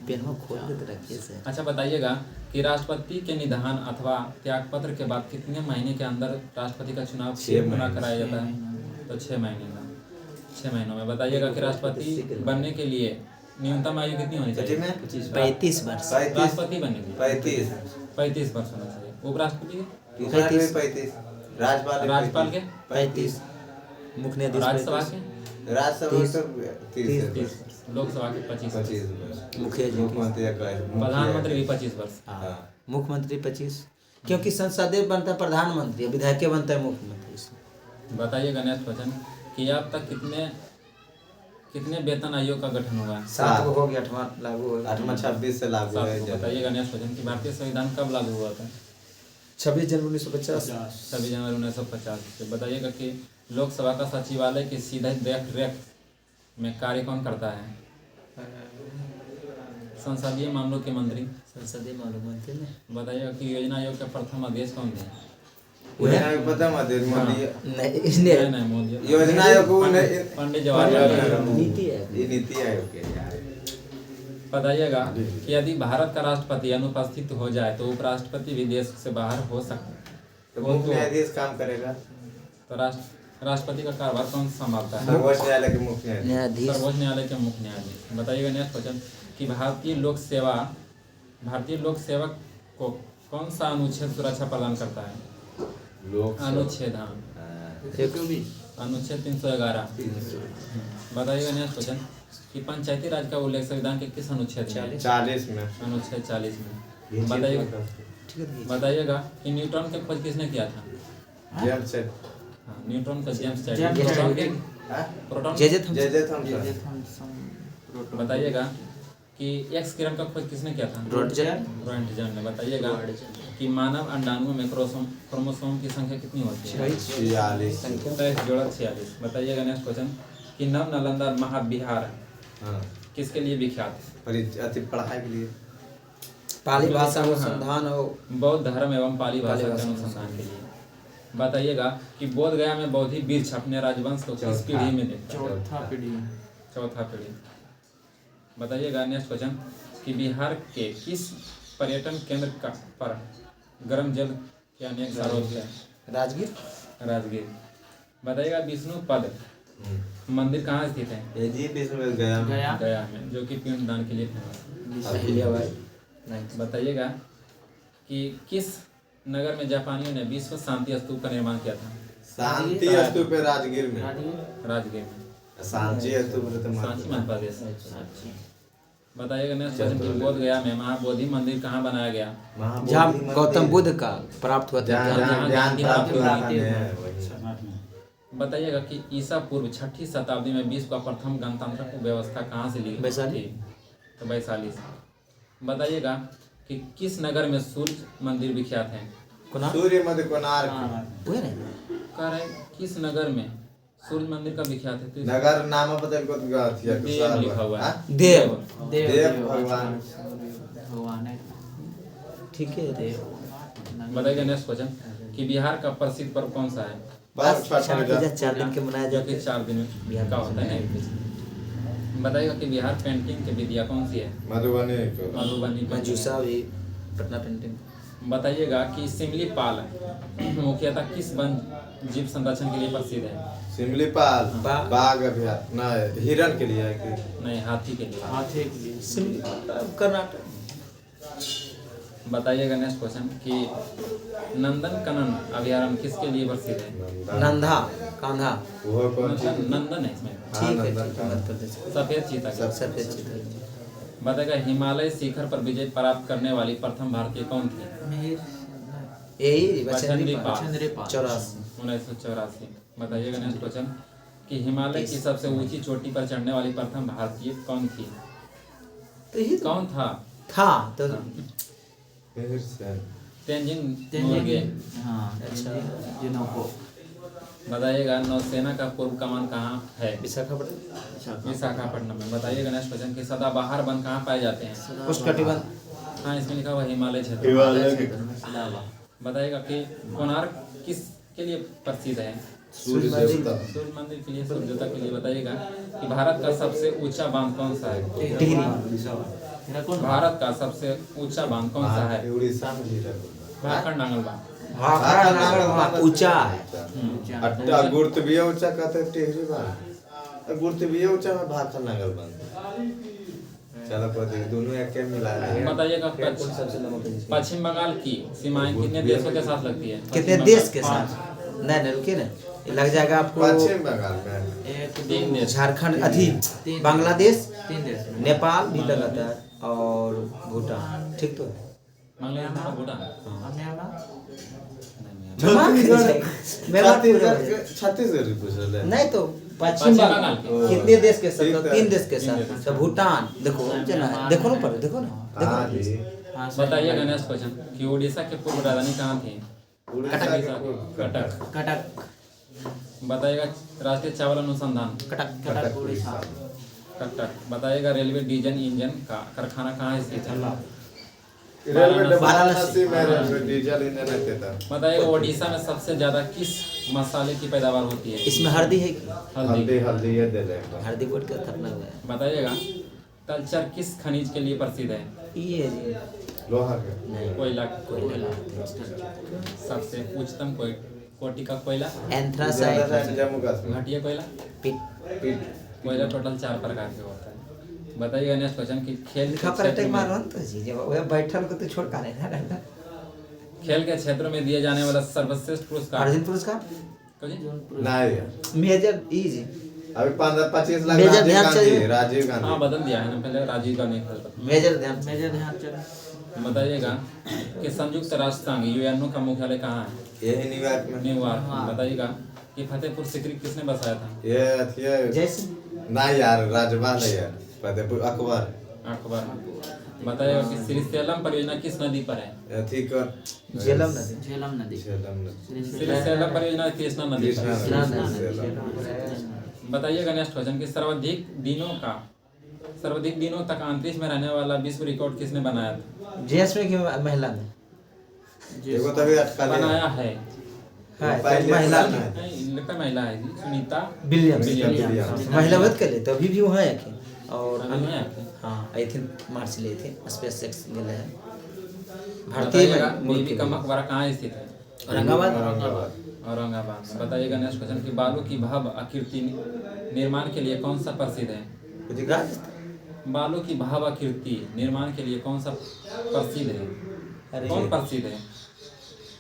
पेनवा खोल के तो रखिए से। अच्छा बताइएगा कि राष्ट्रपति के निधन अथवा त्यागपत्र के बाद कितने महीने के अंदर राष्ट्रपति का चुनाव पुनः कराया जाता है? तो 6 महीनों में। बताइएगा कि राष्ट्रपति बनने के लिए न्यूनतम आयु कितनी होनी चाहिए? 35 वर्ष। राष्ट्रपति बनने के लिए 35 वर्ष होना चाहिए। उपराष्ट्रपति 35 राज्यपाल के 35 मुख्य न्यायाधीश राज्यसभा के राज्यसभा 30 लोकसभा के 25 प्रधानमंत्री भी 25 वर्ष। मुख्यमंत्री 25 क्योंकि संसदीय बनता है प्रधानमंत्री, विधायक बनता है मुख्यमंत्री। बताइएगा नेक्स्ट क्वेश्चन कि अब तक कितने वेतन आयोग का गठन हुआ है? 7 हो गया, 8वां लागू हो गया। 8वां 26 से लागू है। बताइएगा नेक्स्ट क्वेश्चन कि भारतीय संविधान कब लागू हुआ था? 26 जनवरी 1950। 26 जनवरी 1950 से। बताइएगा कि लोकसभा का सचिवालय की सीधे देख रेख में कार्य कौन करता है? संसदीय मामलों के मंत्री। बताइएगा कि योजना आयोग के प्रथम अध्यक्ष कौन थे? पता मत नहीं मोदी योजना आयोग पंडित जवाहरलाल नेहरू। नीति आयोग के। बताइएगा कि यदि भारत का राष्ट्रपति अनुपस्थित हो जाए तो उपराष्ट्रपति भी देश से बाहर हो सकते हैं। तो मुख्य न्यायाधीश काम करेगा। तो राष्ट्रपति का कार्यभार कौन संभालता है? सर्वोच्च न्यायालय के मुख्य न्यायाधीश। सर्वोच्च न्यायालय के मुख्य न्यायाधीश। बताइएगा नेक्स्ट क्वेश्चन कि भारतीय लोक सेवक को कौन सा अनुच्छेद सुरक्षा प्रदान करता है? अनुच्छेद अनुच्छेद 311। बताइएगा नेक्स्ट क्वेश्चन कि पंचायती राज का उल्लेख संविधान के किस अनुच्छेद में है? 40 में। अनुच्छेद 40 में। बताइएगा बताइएगा कि न्यूट्रॉन की खोज किसने किया था? James set. हाँ, न्यूट्रॉन का James Chadwick. James proton Chadwick. Proton J Thomson. बताइएगा कि एक्स किरण का खोज किसने किया था? रोएंटजन ने। बताइएगा कि मानव अंडाणु में क्रोमोसोम की संख्या कितनी होती है? 46। 46। बताइएगा नेक्स्ट क्वेश्चन कि नव नालंदा महाविहार हाँ। किसके लिए विख्यात है? पढ़ाई के लिए। पाली भाषा अनुसंधान हो, बौद्ध धर्म एवं पाली भाषा के अनुसंधान के लिए। बताइएगा कि बोध गया में बौद्धि वृक्ष अपने राजवंश को किस पीढ़ी में देखता है? चौथा पीढ़ी। बताइएगा नेक्स्ट क्वेश्चन कि बिहार के किस पर्यटन केंद्र का पर गर्म जल के अनेक स्रोत हैं? राजगीर। बताइएगा विष्णु पद मंदिर कहाँ स्थित है? गया में, जो कि पिंडदान के लिए फेमस है। बताइएगा कि किस नगर में जापानियों ने विश्व शांति स्तूप का निर्माण किया था? शांति स्तूप राजगीर में। सांची स्तूप सांची मध्य प्रदेश। बताइएगा नेक्स्ट क्वेश्चन कि बोध गया में महाबोधि मंदिर कहाँ बनाया गया? जहाँ गौतम बुद्ध का प्राप्त हुआ था। बताइएगा कि ईसा पूर्व 6ठी शताब्दी में विश्व का प्रथम गणतंत्र व्यवस्था कहाँ से ली वैशाली। तो वैशाली से। बताइएगा कि किस नगर में सूर्य मंदिर विख्यात है? सूर्य मंदिर कोणार्क। कह रहे किस नगर में सूर्य मंदिर का विख्यात है? तो नगर नाम बदल को देव लिखा हुआ है। देव भगवान। ठीक है। बताइएगा नेक्स्ट क्वेश्चन कि बिहार का प्रसिद्ध पर्व कौन सा है? बस 4 दिन के मनाया जो जाता कि है। 4 दिन में का होता है। बताइएगा कि बिहार पेंटिंग की विधिया कौन सी है? मधुबनी मंजूषा भी पटना पेंटिंग। बताइएगा कि सिमलीपाल मुख्यतः किस वन जीव संरक्षण के लिए प्रसिद्ध है? सिमलीपाल बाघ अभयारण्य ना हिरण के लिए है कि नहीं, हाथी के लिए। कर्नाटक। बताइएगा नेक्स्ट क्वेश्चन कि नंदन कनन अभयारण्य किसके लिए प्रसिद्ध है? नंदा कांधा। वो कौन सी? नंदन है इसमें। ठीक है मध्य प्रदेश। सफेद चीता के। सफेद चीता। बताइएगा हिमालय शिखर पर विजय प्राप्त करने वाली प्रथम भारतीय कौन थी? यही बछेंद्री पाल। 1984। बताइएगा नेक्स्ट क्वेश्चन कि हिमालय की सबसे ऊंची चोटी पर चढ़ने वाली प्रथम भारतीय कौन थी? कौन था? तो तेंजिन नोर्गे। बताइएगा नौसेना का पूर्व कमान कहाँ है? विशाखापट्टनम में। बताइएगा नेक्स्ट क्वेश्चन कि सदाबहार वन कहाँ पाए जाते हैं? उष्णकटिबंध। हाँ, इसमें लिखा हुआ हिमालय क्षेत्र। बताइएगा कि कोणार्क किसके लिए प्रसिद्ध है? सूर्य मंदिर के लिए, सूर्य देवता के लिए। बताइएगा कि भारत का सबसे ऊंचा बांध कौन सा है? भारत का सबसे ऊंचा बांध कौन सा है? उड़ीसा में भाखड़ नांगल बांध। ऊंचा है। अट्टा गुर्त भी ऊंचा कहते टेहरी बांध। गुर्त भी ऊंचा में भाखड़ नांगल बांध। चलो कोई दोनों एक के मिला है। बताइएगा पश्चिम बंगाल की सीमाएं कितने देशों के साथ लगती है? कितने देश के साथ? नहीं रुकिए ना, लग जाएगा आपको। पश्चिम बंगाल में 3 देश। झारखंड अधिक, बांग्लादेश, नेपाल भी लगाता है और भूटान। ठीक तो है। बांग्लादेश और भूटान। छत्तीसगढ़ पूछ रहे नहीं तो पश्चिम बंगाल कितने देश के साथ? 3 देश के साथ। तो भूटान देखो ना पर देखो ना। बताइएगा नेक्स्ट क्वेश्चन कि उड़ीसा के पूर्व राजधानी कहाँ थी? कटक। बताइएगा राष्ट्रीय चावल अनुसंधान। कटक उड़ीसा। कटक। बताइएगा रेलवे डीजल इंजन का कारखाना कहाँ स्थित है? वाराणसी में रेलवे डीजल इंजन है था। बताइएगा ओडिशा में सबसे ज्यादा किस मसाले की पैदावार होती है? इसमें हल्दी है। हल्दी ये दे देंगे। हल्दी बोर्ड का स्थापना हुआ है। बताइएगा तलचर किस खनिज के लिए प्रसिद्ध है? ये लोहा का कोयला। सबसे उच्चतम कोटि का कोयला एंथ्रासाइट। जम्मू कश्मीर। घटिया कोयला। पीट कोयला टोटल 4 प्रकार के होता है। बताइएगा नेक्स्ट क्वेश्चन कि खेल बैठल को तो छोड़ का नहीं। खेल के क्षेत्र में दिए जाने वाला सर्वश्रेष्ठ पुरस्कार? अर्जुन पुरस्कार। नहीं यार, मेजर इज अभी 15-25 लाख मेजर राजीव ध्यान गांधी चाहिए। राजीव हाँ गांधी बदल दिया है ना, पहले राजीव गांधी था। मेजर ध्यान बताइएगा कि संयुक्त राष्ट्र संघ यूएनओ का मुख्यालय कहाँ है? यही न्यूयॉर्क में। न्यूयॉर्क में। बताइएगा कि फतेहपुर सीकरी किसने बसाया था? ये अथी है, जैसे नहीं यार राजपाल है यार, फतेहपुर अकबर। अखबार। बताइएगा कि श्रीशैलम परियोजना किस नदी पर है? अथी का झेलम नदी झेलम नदी। श्रीशैलम परियोजना कृष्णा नदी पर है। कृष्णा नदी। बताइएगा नेक्स्ट क्वेश्चन कि सर्वाधिक दिनों तक अंतरिक्ष में रहने वाला विश्व रिकॉर्ड किसने बनाया था? जेंट्स में कि महिला में? देखो तभी अटका लिया। बनाया है। हाँ, तो पहले महिला बनाया में है। नहीं, लगता है महिला है जी, सुनीता विलियम्स। विलियम्स। महिला मत कर ले तो अभी भी वो है कि और अभी भी है कि? हाँ आई थिंक मार्च लिए थे स्पेस एक्स गए हैं बताइएगा भारतीय बीबी का मकबरा कहाँ स्थित है? औरंगाबाद। औरंगाबाद में। बताइएगा नेक्स्ट क्वेश्चन कि बालू की भव्य आकृति निर्माण के लिए कौन सा प्रसिद्ध है? गुजरात। बालू की भव्य आकृति निर्माण के लिए कौन सा प्रसिद्ध है? अरे कौन प्रसिद्ध है?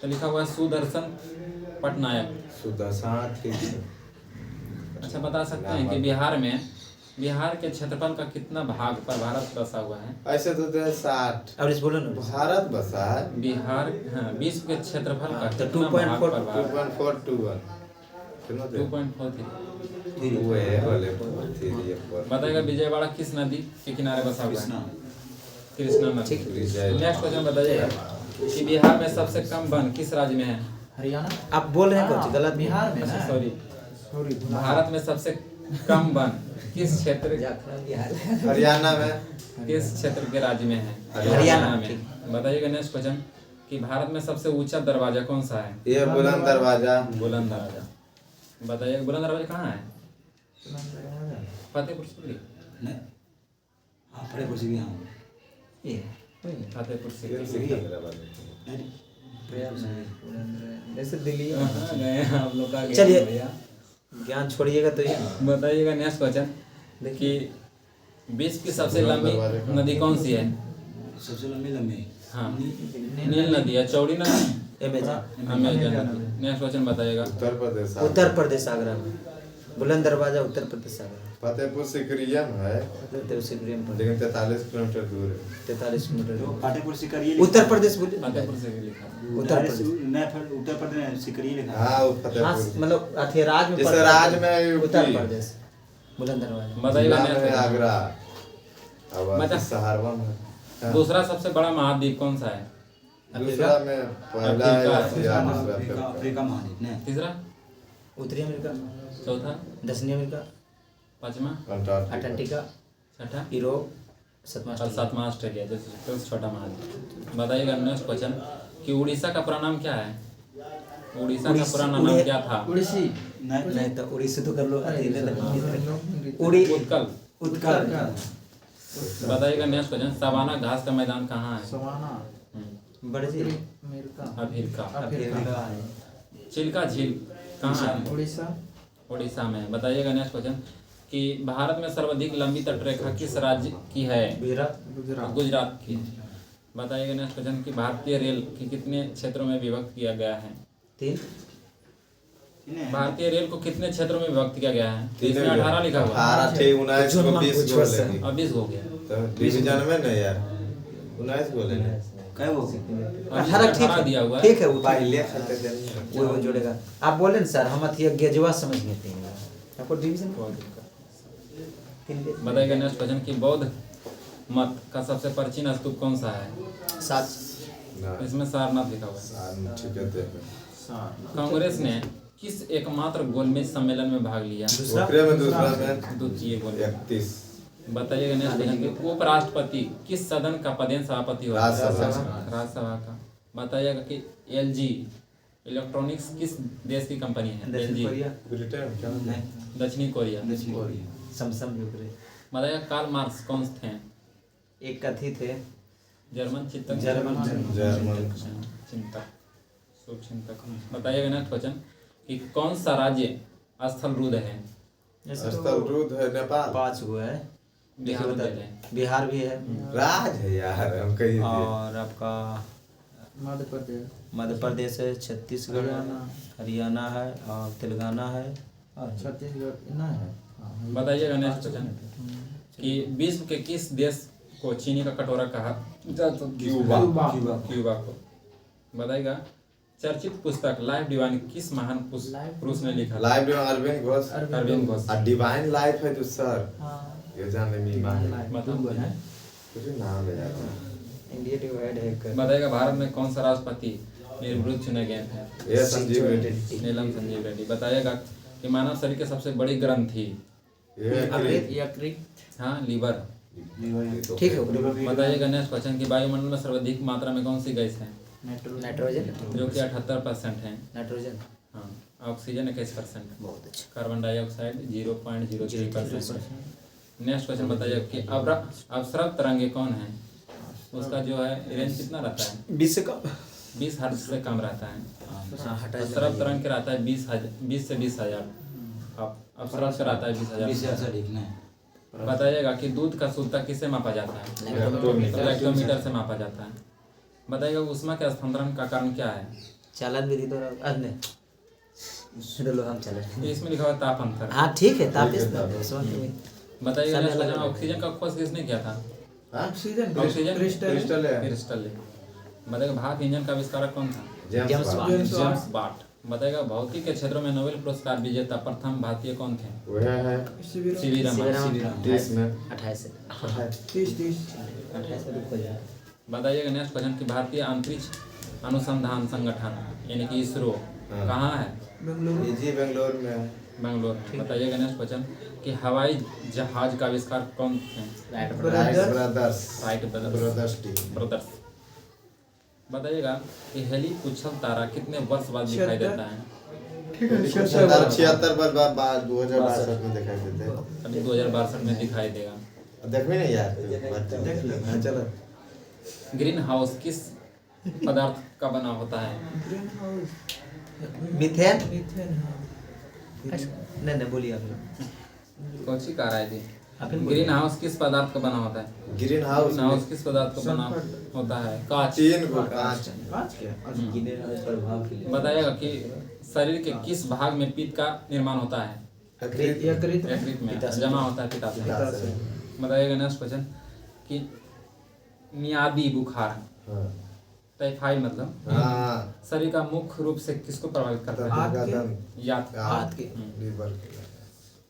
तो लिखा हुआ है सुदर्शन पटनायक। सुदर्शन ठीक है। अच्छा बता सकते हैं कि बिहार के क्षेत्रफल का कितना भाग पर भारत बसा हुआ है? ऐसे तो 60 अब इस बोलो ना भारत बसा है बिहार, हाँ, विश्व के क्षेत्रफल का तो कितना भाग 2.4 पर भारत? 2.421 कितना दे 2.43। वो है वाले थ्री पर बताइएगा विजयवाड़ा किस नदी के किनारे बसा हुआ है? कृष्णा नदी। विजय नेक्स्ट क्वेश्चन बताइएगा कि बिहार में सबसे कम वन किस राज्य में है? हरियाणा। आप बोल रहे हैं कुछ गलत बिहार में अच्छा ना। सॉरी, भारत में सबसे कम वन किस क्षेत्र हरियाणा में किस क्षेत्र के राज्य में है? हरियाणा में। बताइएगा नेक्स्ट क्वेश्चन कि भारत में सबसे ऊंचा दरवाजा कौन सा है? ये बुलंद दरवाजा बुलंद दरवाजा। बताइएगा बुलंद दरवाजा कहाँ है? फतेहपुर सीकरी। नहीं, हाँ फतेहपुर सीकरी। हाँ ये फतेहपुर सीकरी। ऐसे दिल्ली हाँ, गए आप लोग का चलिए। भैया। ज्ञान छोड़िएगा तो ये बताइएगा नेक्स्ट क्वेश्चन कि विश्व की सबसे लंबी नदी कौन सी है? सबसे लंबी हाँ नील नदी है, चौड़ी नदी, अमेजन। अमेजन नदी। नेक्स्ट क्वेश्चन बताइएगा। उत्तर प्रदेश आगरा में बुलंद दरवाजा उत्तर प्रदेश आगरा फतेहपुर सीकरिया में है उत्तर सीकरी में लेकिन 43 किलोमीटर दूर है। 43 किलोमीटर फतेहपुर सीकरी उत्तर प्रदेश बोलिए फतेहपुर सीकरी लिखा है। उत्तर प्रदेश उत्तर प्रदेश सीकरी लिखा है। हाँ वो हाँ फतेहपुर मतलब अथी राज्य में जैसे पड़ता है। राज्य में यूपी। उत्तर प्रदेश बुलंद दरवाजा। बताइएगा जिला नेक्स्ट में क्वेश्चन। आगरा अब बता। सहारवा में हाँ। दूसरा सबसे बड़ा महाद्वीप कौन सा है? दूसरा में पहला है एशिया, दूसरा अफ्रीका अफ्रीका। महाद्वीप ने। तीसरा, उत्तरी अमेरिका चौथा, दक्षिणी अमेरिका पांचवा, अंटार्कटिका छठा यूरोप सातवां और सातवां ऑस्ट्रेलिया, जो सबसे छोटा महाद्वीप। बताइएगा नेक्स्ट क्वेश्चन कि उड़ीसा का पूरा नाम क्या है? उड़ीसा का पुराना नाम क्या था? उड़ीसी। नहीं तो उड़ीसा तो कर लो उड़ी उत्कल। उत्कल। बताइएगा नेक्स्ट क्वेश्चन सवाना घास का मैदान कहाँ है? सवाना। बड़जी अफ्रीका। चिल्का झील कहाँ है? उड़ीसा में। बताइएगा नेक्स्ट क्वेश्चन कि भारत में सर्वाधिक लंबी तटरेखा किस राज्य की है? गुजरात की। बताइएगा नेक्स्ट क्वेश्चन कि भारतीय रेल के कितने क्षेत्रों में विभक्त किया गया है? 3। भारतीय रेल को कितने क्षेत्रों में विभक्त किया गया है? इसमें 18 लिखा हुआ है। 18 थे 19 को 20 को लेंगे अब 20 हो गया। तो डिवीजन में नहीं यार 19 को लेंगे क्या वो? 18 ठीक है दिया हुआ है। ठीक है वो पहले वो जोड़ेगा। आप बोले ना सर हम अथी गेजवा समझ गए थे आपको डिवीजन। बताइएगा नेक्स्ट क्वेश्चन कि बौद्ध मत का सबसे प्राचीन स्तूप कौन सा है? 7। इसमें सारनाथ लिखा हुआ है। ठीक है कांग्रेस ने किस एकमात्र गोलमेज सम्मेलन में भाग लिया? दूसरा में द्वितीय गोलमेज। 31 बताइएगा नेक्स्ट क्वेश्चन कि उपराष्ट्रपति किस सदन का पदेन सभापति होता है? राज्यसभा का। बताइएगा कि LG इलेक्ट्रॉनिक्स किस देश की कंपनी है? LG ब्रिटेन क्या दक्षिणी कोरिया। समसम युग रे। बताइएगा कार्ल मार्क्स कौन थे? एक कथी थे जर्मन चिंतक। जर्मन चिंतक, शुभ चिंतक। बताइएगा नेक्स्ट क्वेश्चन कि कौन सा राज्य स्थलरूढ़ है? स्थलरूढ़ है नेपाल 5 हुआ है। बिहार में है। बिहार भी है राज है यार हम कहिए और आपका मध्य प्रदेश है, छत्तीसगढ़ है, हरियाणा है और तेलंगाना है और छत्तीसगढ़ ना है। बताइएगा नेक्स्ट क्वेश्चन कि विश्व के किस देश को चीनी का कटोरा कहा जाता है? क्यूबा को। बताइएगा चर्चित पुस्तक लाइफ डिवाइन किस महान पुरुष ने लिखा? लाइफ अरविंद घोष। अरविंद घोष। और डिवाइन लाइफ है तो सर ये जानने में मतलब कुछ नाम है यार। इंडिया डिवाइड है। बताइएगा भारत में कौन सा राष्ट्रपति निर्विरोध चुने गए थे? ये संजीव रेड्डी। नीलम संजीव रेड्डी। बताइएगा कि मानव शरीर के सबसे बड़ी ग्रंथि? हाँ, लीवर। ठीक है। बताइएगा नेक्स्ट क्वेश्चन कि वायुमंडल में सर्वाधिक मात्रा में कौन सी गैस है? नाइट्रोजन जो कि 78% है। नाइट्रोजन। हाँ, ऑक्सीजन 21%। बहुत अच्छा। Carbon dioxide 0.03%। नेक्स्ट क्वेश्चन बताइए कि अवसरव तरंगे कौन है? उसका जो है रेंज कितना रहता है? 20 से कम। 20 हर्ट्ज से कम रहता है। अवसरव तरंग के रहता है 20 से 20,000। अवसरव से रहता है 20,000। बताइएगा कि दूध का शुद्धता किससे मापा जाता है? लैक्टोमीटर से मापा जाता है। बताइएगा उष्मा के स्थानांतरण का कारण क्या है? चालन विधि द्वारा हम चलन। इसमें लिखा हुआ ताप अंतर। हाँ ठीक है, ताप बताइएगा ऑक्सीजन का खोज किसने किया था? ऑक्सीजन क्रिस्टल है। बताइएगा भाप इंजन का आविष्कारक कौन था? James Watt. बताइएगा भौतिक के क्षेत्रों में नोबेल पुरस्कार विजेता प्रथम भारतीय कौन थे? वह है सीवी रमन। 28। बताइएगा नेक्स्ट क्वेश्चन कि भारतीय अंतरिक्ष अनुसंधान संगठन यानी कि इसरो कहाँ है? बेंगलोर में। बेंगलोर में। बताइएगा नेक्स्ट क्वेश्चन कि हवाई जहाज का आविष्कार कौन थे? Wright brothers. बताइएगा कि हेली उछल तारा कितने वर्ष बाद दिखाई देता है? 76 वर्ष बाद 2062 में दिखाई देते हैं। अभी 2062 में दिखाई देगा। देखो नहीं यार, चलो। ग्रीन हाउस किस पदार्थ का बना होता है? मीथेन। नहीं बोलिए आप। कौन सी कार आई थी? ग्रीन हाउस किस पदार्थ का बना होता है? ग्रीन हाउस किस पदार्थ का बना होता है? कांच। बताइएगा कि शरीर के किस भाग में पित्त का निर्माण होता है? यकृत में जमा होता है पित्ताशय। बताइएगा नेक्स्ट क्वेश्चन कि मियादी बुखार टाइफाइड मतलब शरीर का मुख्य रूप से किसको प्रभावित करता है? याद के।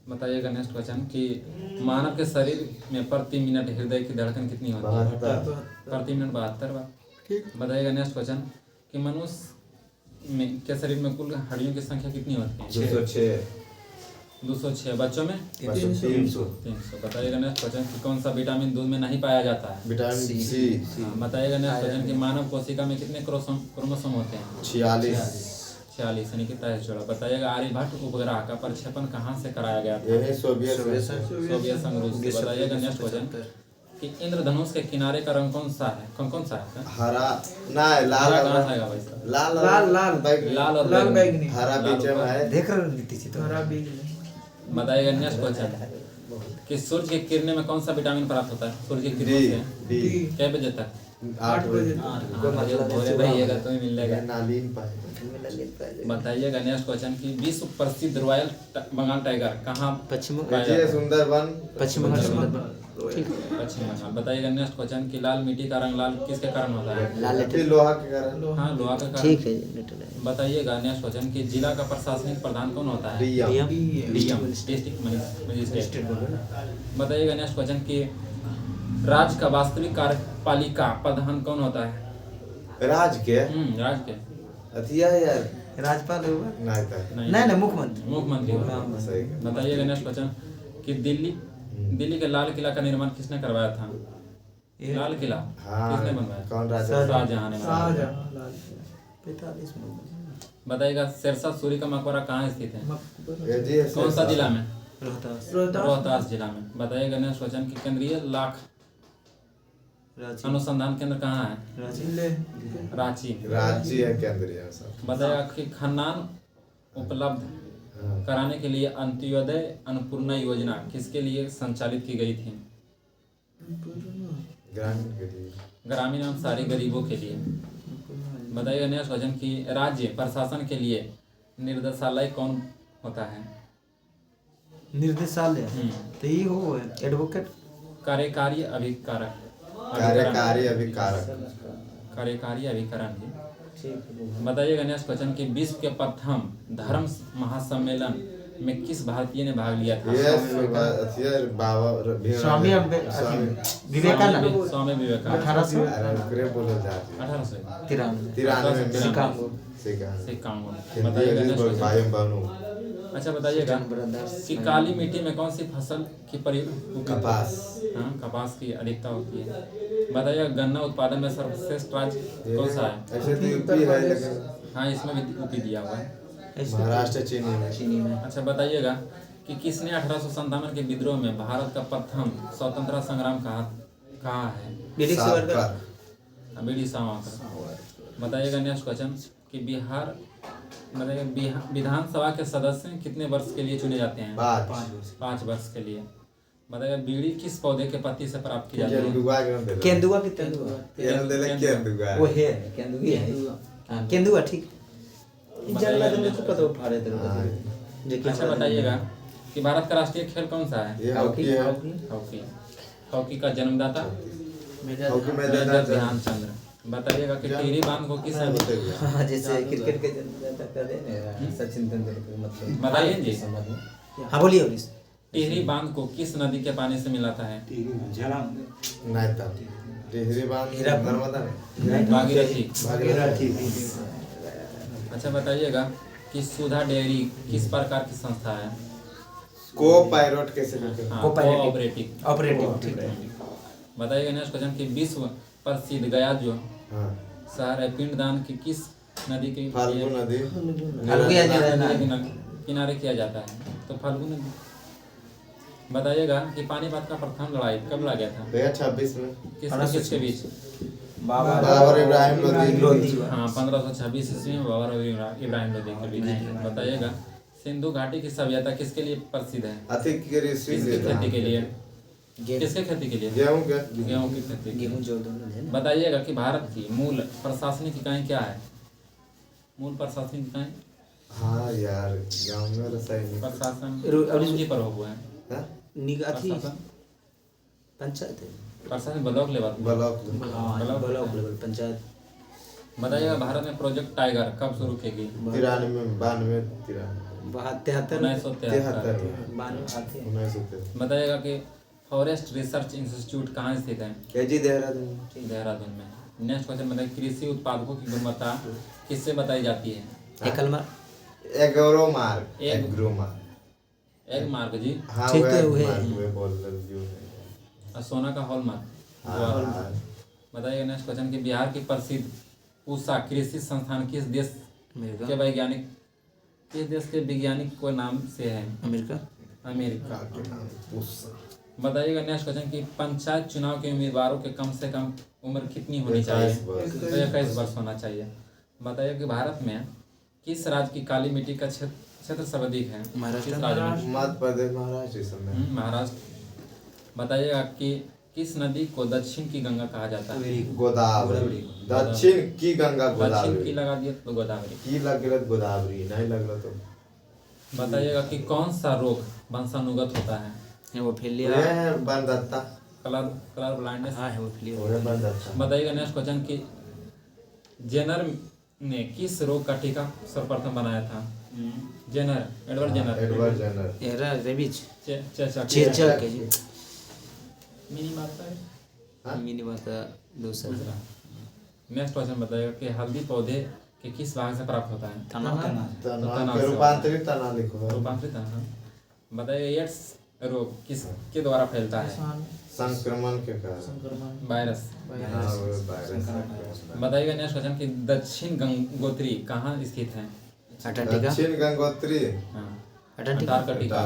बताइएगा नेक्स्ट क्वेश्चन कि मानव के शरीर में प्रति मिनट हृदय की धड़कन कितनी होती है? प्रति मिनट 72 बार। बताइएगा नेक्स्ट क्वेश्चन कि मनुष्य में के शरीर में कुल हड्डियों की संख्या कितनी होती है? 206। बच्चों में 300। बताइएगा नेक्स्ट क्वेश्चन कि कौन सा विटामिन दूध में नहीं पाया जाता है? Vitamin C. बताइएगा नेक्स्ट क्वेश्चन कि मानव कोशिका में कितने क्रोमोसोम होते हैं? 46 यानी कि 23 जोड़ा। बताइएगा आर्यभट्ट उपग्रह का प्रक्षेपण कहाँ से कराया गया था? सोवियत संघ रूस से। बताइएगा नेक्स्ट क्वेश्चन कि इंद्रधनुष के किनारे का रंग कौन सा है? हरा ना लाल। कहाँ से आएगा भाई साहब? लाल और बैगनी। हरा बीच में है। देख रहे हो नीति तो हरा बीच। बताइएगा नेक्स्ट क्वेश्चन कि सूर्य की किरणें में कौन सा विटामिन प्राप्त होता है? सूर्य की किरणों से कितने बजे तक? 8 बजे। भैया तो मिल जाएगा। नालीन पाए। बताइएगा नेक्स्ट क्वेश्चन कि विश्व प्रसिद्ध रॉयल बंगाल टाइगर कहाँ? पश्चिम सुंदरबन। पश्चिम बंगाल। पश्चिम बंगाल। बताइएगा नेक्स्ट क्वेश्चन कि लाल मिट्टी का रंग लाल किसके कारण होता है? लोहा के कारण। हाँ, लोहा का कारण। ठीक है। बताइएगा नेक्स्ट क्वेश्चन कि जिला का प्रशासनिक प्रधान कौन होता है? DM district magistrate. बताइएगा नेक्स्ट क्वेश्चन कि राज्य का वास्तविक कार्यपालिका प्रधान कौन होता है? राज्य के अथिया यार राज्यपाल होगा? नहीं मुख्यमंत्री होगा। बताइएगा नेक्स्ट क्वेश्चन कि दिल्ली के लाल किला का निर्माण किसने करवाया था? लाल किला किसने बनवाया? कौन राजा? शाहजहां ने बनवाया। बताइएगा शेरशाह सूरी का मकबरा कहाँ स्थित है? कौन सा जिला में? रोहतास जिला में। बताइएगा नेक्स्ट क्वेश्चन कि केंद्रीय लाख अनुसंधान केंद्र कहाँ है? रांची है केंद्रीय। बताइएगा कि खनन उपलब्ध कराने के लिए अंत्योदय अन्नपूर्णा योजना किसके लिए संचालित की गई थी? ग्रामीण एवं शहरी गरीबों के लिए। बताइएगा नेक्स्ट क्वेश्चन कि राज्य प्रशासन के लिए निर्देशालय कौन होता है? निर्देशालय तो ये हो एडवोकेट कार्यकारी अभिकारक कार्यकारी अभिकारक कार्यकारी अभिकरण जी। बताइएगा नेक्स्ट क्वेश्चन कि विश्व के प्रथम धर्म महासम्मेलन में किस भारतीय ने भाग लिया था? ये बाबा स्वामी विवेकानंद स्वामी विवेकानंद 1893 शिकागो। अच्छा बताइएगा कि काली मिट्टी में कौन सी फसल की प्रयोग? कपास। हाँ, कपास की अधिकता होती है। बताइएगा गन्ना उत्पादन में सर्वश्रेष्ठ राज्य कौन सा है? ऐसे तो यूपी है लेकिन हाँ, इसमें भी यूपी दिया हुआ है। महाराष्ट्र चीनी में। अच्छा बताइएगा कि किसने 1857 के विद्रोह में भारत का प्रथम स्वतंत्रता संग्राम कहा है? बीडी सावरकर। बताइएगा नेक्स्ट क्वेश्चन कि बिहार मतलब विधानसभा के सदस्य कितने वर्ष के लिए चुने जाते हैं? 5 वर्ष के लिए। बताइएगा बीड़ी किस पौधे के पत्ती से प्राप्त की जाती है? केंदुआ की तेंदुआ वो है केंदुआ ठीक। अच्छा बताइएगा कि भारत का राष्ट्रीय खेल कौन सा है? हॉकी का जन्मदाता मेजर ध्यानचंद। बताइएगा कि टिहरी बांध को किस जैसे क्रिकेट के जन्मदाता कहते हैं सचिन तेंदुलकर मतलब। बताइए जी। हाँ बोलिए। टिहरी बांध को किस नदी के पानी से मिलाता है? टिहरी बांध नर्मदा में भागीरथी। अच्छा बताइएगा कि सुधा डेयरी किस प्रकार की संस्था है? कोऑपरेटिव कैसे? कोऑपरेटिव ठीक है। बताइएगा नेक्स्ट क्वेश्चन कि विश्व प्रसिद्ध गया जो शहर है पिंडदान की किस नदी के किनारे किया जाता है? तो फाल्गु नदी। बताइएगा कि पानीपत का प्रथम लड़ाई कब लड़ा गया था? 2026 में। किसके बीच? बाबर इब्राहिम लोधी। हाँ, 1526 ईस्वी में बाबर इब्राहिम लोधी के बीच। बताइएगा सिंधु घाटी की सभ्यता किसके लिए प्रसिद्ध है? किसकी खेती के लिए? किसके खेती के लिए? गेहूं की खेती। बताइएगा कि भारत की मूल प्रशासनिक इकाई क्या है? मूल प्रशासनिक इकाई? हाँ यार गांव में रसायनिक प्रशासन की पर हुआ है। पंचायत प्रशासन ब्लॉक लेवल पंचायत। बताइएगा भारत में प्रोजेक्ट टाइगर कब शुरू की गई? 1993। बताइएगा कि फॉरेस्ट रिसर्च इंस्टीट्यूट कहाँ स्थित है? देहरादून में। नेक्स्ट क्वेश्चन बताइए कृषि उत्पादकों की गुणवत्ता किससे बताई जाती है? एग मार्क जी। हाँ ठीक है सोना का हॉलमार्क। बताइएगा नेक्स्ट क्वेश्चन कि बिहार की प्रसिद्ध पूसा कृषि संस्थान किस देश के वैज्ञानिक को नाम से है? अमेरिका। बताइएगा नेक्स्ट क्वेश्चन कि पंचायत चुनाव के उम्मीदवारों के कम से कम उम्र कितनी होनी चाहिए? तो 21 वर्ष होना चाहिए। बताइए कि भारत में किस राज्य की काली मिट्टी का क्षेत्र सर्वाधिक है? मध्य प्रदेश महाराष्ट्र। बताइएगा कि किस नदी को दक्षिण की गंगा कहा जाता है? गोदावरी। दक्षिण की गंगा गोदावरी। दक्षिण की लगा दिया तो गोदावरी की लग गलत गोदावरी नहीं लग रहा तो। बताइएगा कि कौन सा रोग वंशानुगत होता है? Colour blindness. बताइएगा नेक्स्ट क्वेश्चन कि जेनर ने किस रोग का टीका सर्वप्रथम बनाया था? Edward Jenner. रेबीज। मिनी माता दूसरा। नेक्स्ट क्वेश्चन बताइएगा कि हल्दी पौधे के किस भाग से प्राप्त होता है? रूपांतरित तना लिखो। रूपांतरित तना। बताइए एड्स रोग किसके द्वारा फैलता है? संक्रमण के कारण। वायरस। बताइएगा नेक्स्ट क्वेश्चन कि दक्षिण गंगोत्री कहाँ स्थित है? दक्षिण गंगोत्री अंटार्कटिका।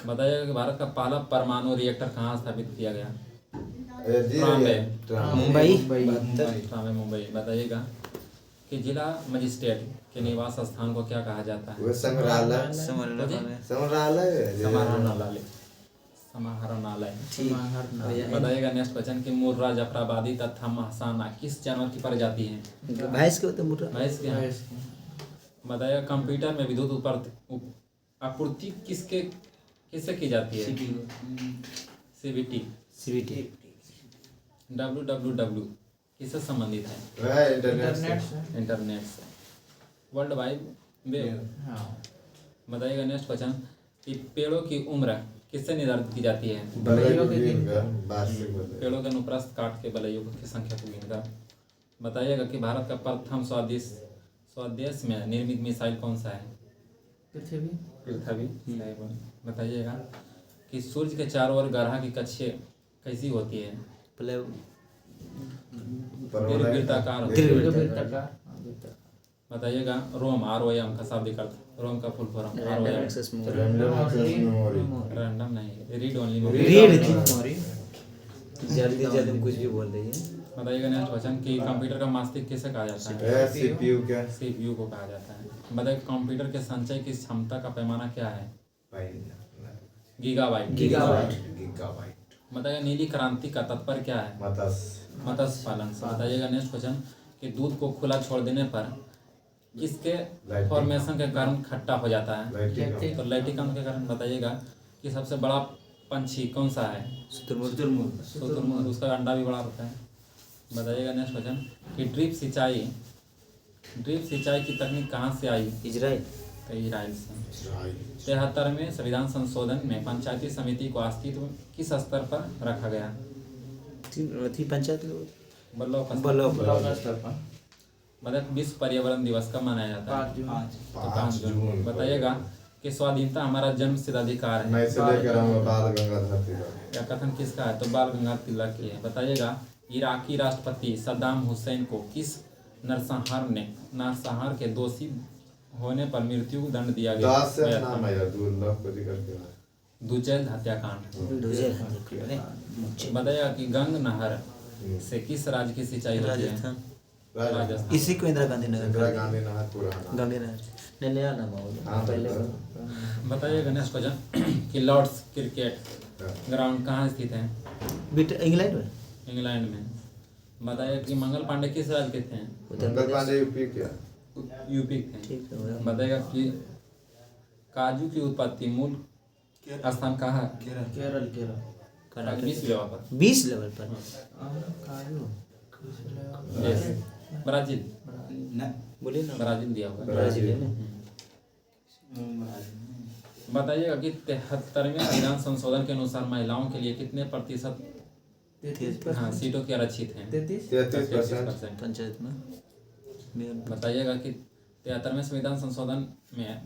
बताइएगा कि भारत का पहला परमाणु रिएक्टर कहाँ स्थापित किया गया? मुंबई। मुंबई। बताइएगा कि जिला मजिस्ट्रेट के निवास स्थान को क्या कहा जाता है? संग्रहालय। समाहरणालय। ठीक बताइएगा नेक्स्ट क्वेश्चन कि मुर्रा, जफराबादी तथा महसाना किस जानवर की प्रजाति है? भैंस के होते मुर्रा। भैंस के हैं। बताइएगा कंप्यूटर में विद्युत आपूर्ति किससे की जाती है? सीबीटी। www किससे संबंधित है? वह इंटरनेट से। World wide web. बताइएगा नेक्स्ट क्वेश्चन कि पेड़ों की उम्र किससे निर्धारित की जाती है? पेड़ों के अनुप्रस्थ काट के बलैयों की संख्या को गिनकर। बताइएगा कि भारत का प्रथम स्वदेश में निर्मित मिसाइल कौन सा है? पृथ्वी। बताइएगा कि सूर्य के चारों ओर ग्रह की कक्षीय कैसी होती है? दीर्घवृत्ताकार होती है। बताइएगा रोम, ROM का शाब्दिक अर्थ, रोम का फुल फॉर्म रैंडम नहीं, रीड ओनली मेमोरी। जल्दी कुछ भी बोल रही है। बताइएगा नेक्स्ट क्वेश्चन कि कंप्यूटर का मस्तिष्क किसे कहा जाता है? CPU को कहा जाता है। बताइए कंप्यूटर के संचय की क्षमता का पैमाना क्या है? गीगाबाइट। बताइएगा नीली क्रांति का तात्पर्य क्या है? मत्स्य पालन से। बताइएगा नेक्स्ट क्वेश्चन कि दूध को खुला छोड़ देने पर किसके फॉर्मेशन के कारण खट्टा हो जाता है? तो लैटिकम के कारण। बताइएगा कि सबसे बड़ा पंछी कौन सा है? शुतुरमुर्ग। उसका अंडा भी बड़ा होता है। बताइएगा नेक्स्ट क्वेश्चन कि ड्रिप सिंचाई की तकनीक कहाँ से आई? इजराइल से। 73वें संविधान संशोधन में पंचायती समिति को अस्तित्व किस स्तर पर रखा गया? पंचायत ब्लॉक स्तर पर। मतलब विश्व पर्यावरण दिवस कब मनाया जाता है? 5 जून। बताइएगा कि स्वाधीनता हमारा जन्म सिद्ध अधिकार है। क्या कथन किसका है? तो बाल गंगाधर तिलक की है। बताइएगा इराकी राष्ट्रपति सद्दाम हुसैन को किस नरसंहार के दोषी होने पर मृत्यु दंड दिया गया? दुजैल हत्याकांड। बताइएगा कि गंग नहर से किस राज्य की सिंचाई होती है? राजस्थान। इसी को इंदिरा गांधी नगर नया नाम पहले। बताइएगा नेक्स्ट क्वेश्चन कि लॉर्ड्स क्रिकेट ग्राउंड कहाँ स्थित है? इंग्लैंड में। बताइए कि मंगल पांडे किस राज्य के थे? यूपी के। बताइएगा कि काजू की उत्पत्ति मूल स्थान कहाँ है? केरल। 20 लेवल पर। ब्राजील। बोलिए ना। ब्राजील दिया हुआ है। ब्राजील है ना। बताइएगा कि 73वें संविधान संशोधन के अनुसार महिलाओं के लिए कितने प्रतिशत सीटों की आरक्षित हैं? 33% पंचायत में। बताइएगा कि 73वें संविधान संशोधन में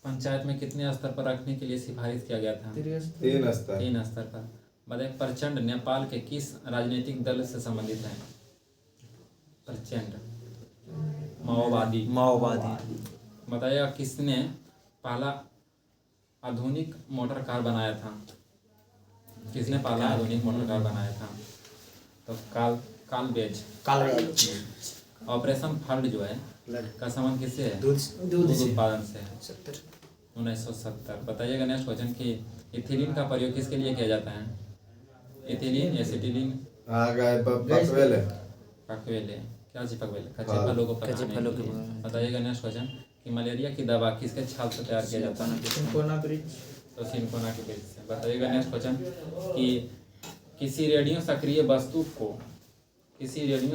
पंचायत में कितने स्तर पर रखने के लिए सिफारिश किया गया था? 3 स्तर पर। बताइए प्रचंड नेपाल के किस राजनीतिक दल से संबंधित है? प्रचंड माओवादी। बताइएगा किसने पहला आधुनिक मोटर कार बनाया था? किसने पहला आधुनिक मोटर कार बनाया था? तो कालबेज। ऑपरेशन फ्लड जो है का संबंध किससे है? दूध उत्पादन से है। 1970। बताइएगा नेक्स्ट क्वेश्चन कि इथिलीन का प्रयोग किसके लिए किया जाता है? Ethylene, acetylene. पकवेले। क्या जी पकवेले? कच्चे फलों को पकाने के लिए। बताइएगा नेक्स्ट क्वेश्चन कि मलेरिया की दवा किसके छाल से तैयार किया जाता है? तो सिनकोना के वृक्ष से। बताइएगा नेक्स्ट क्वेश्चन कि किसी रेडियो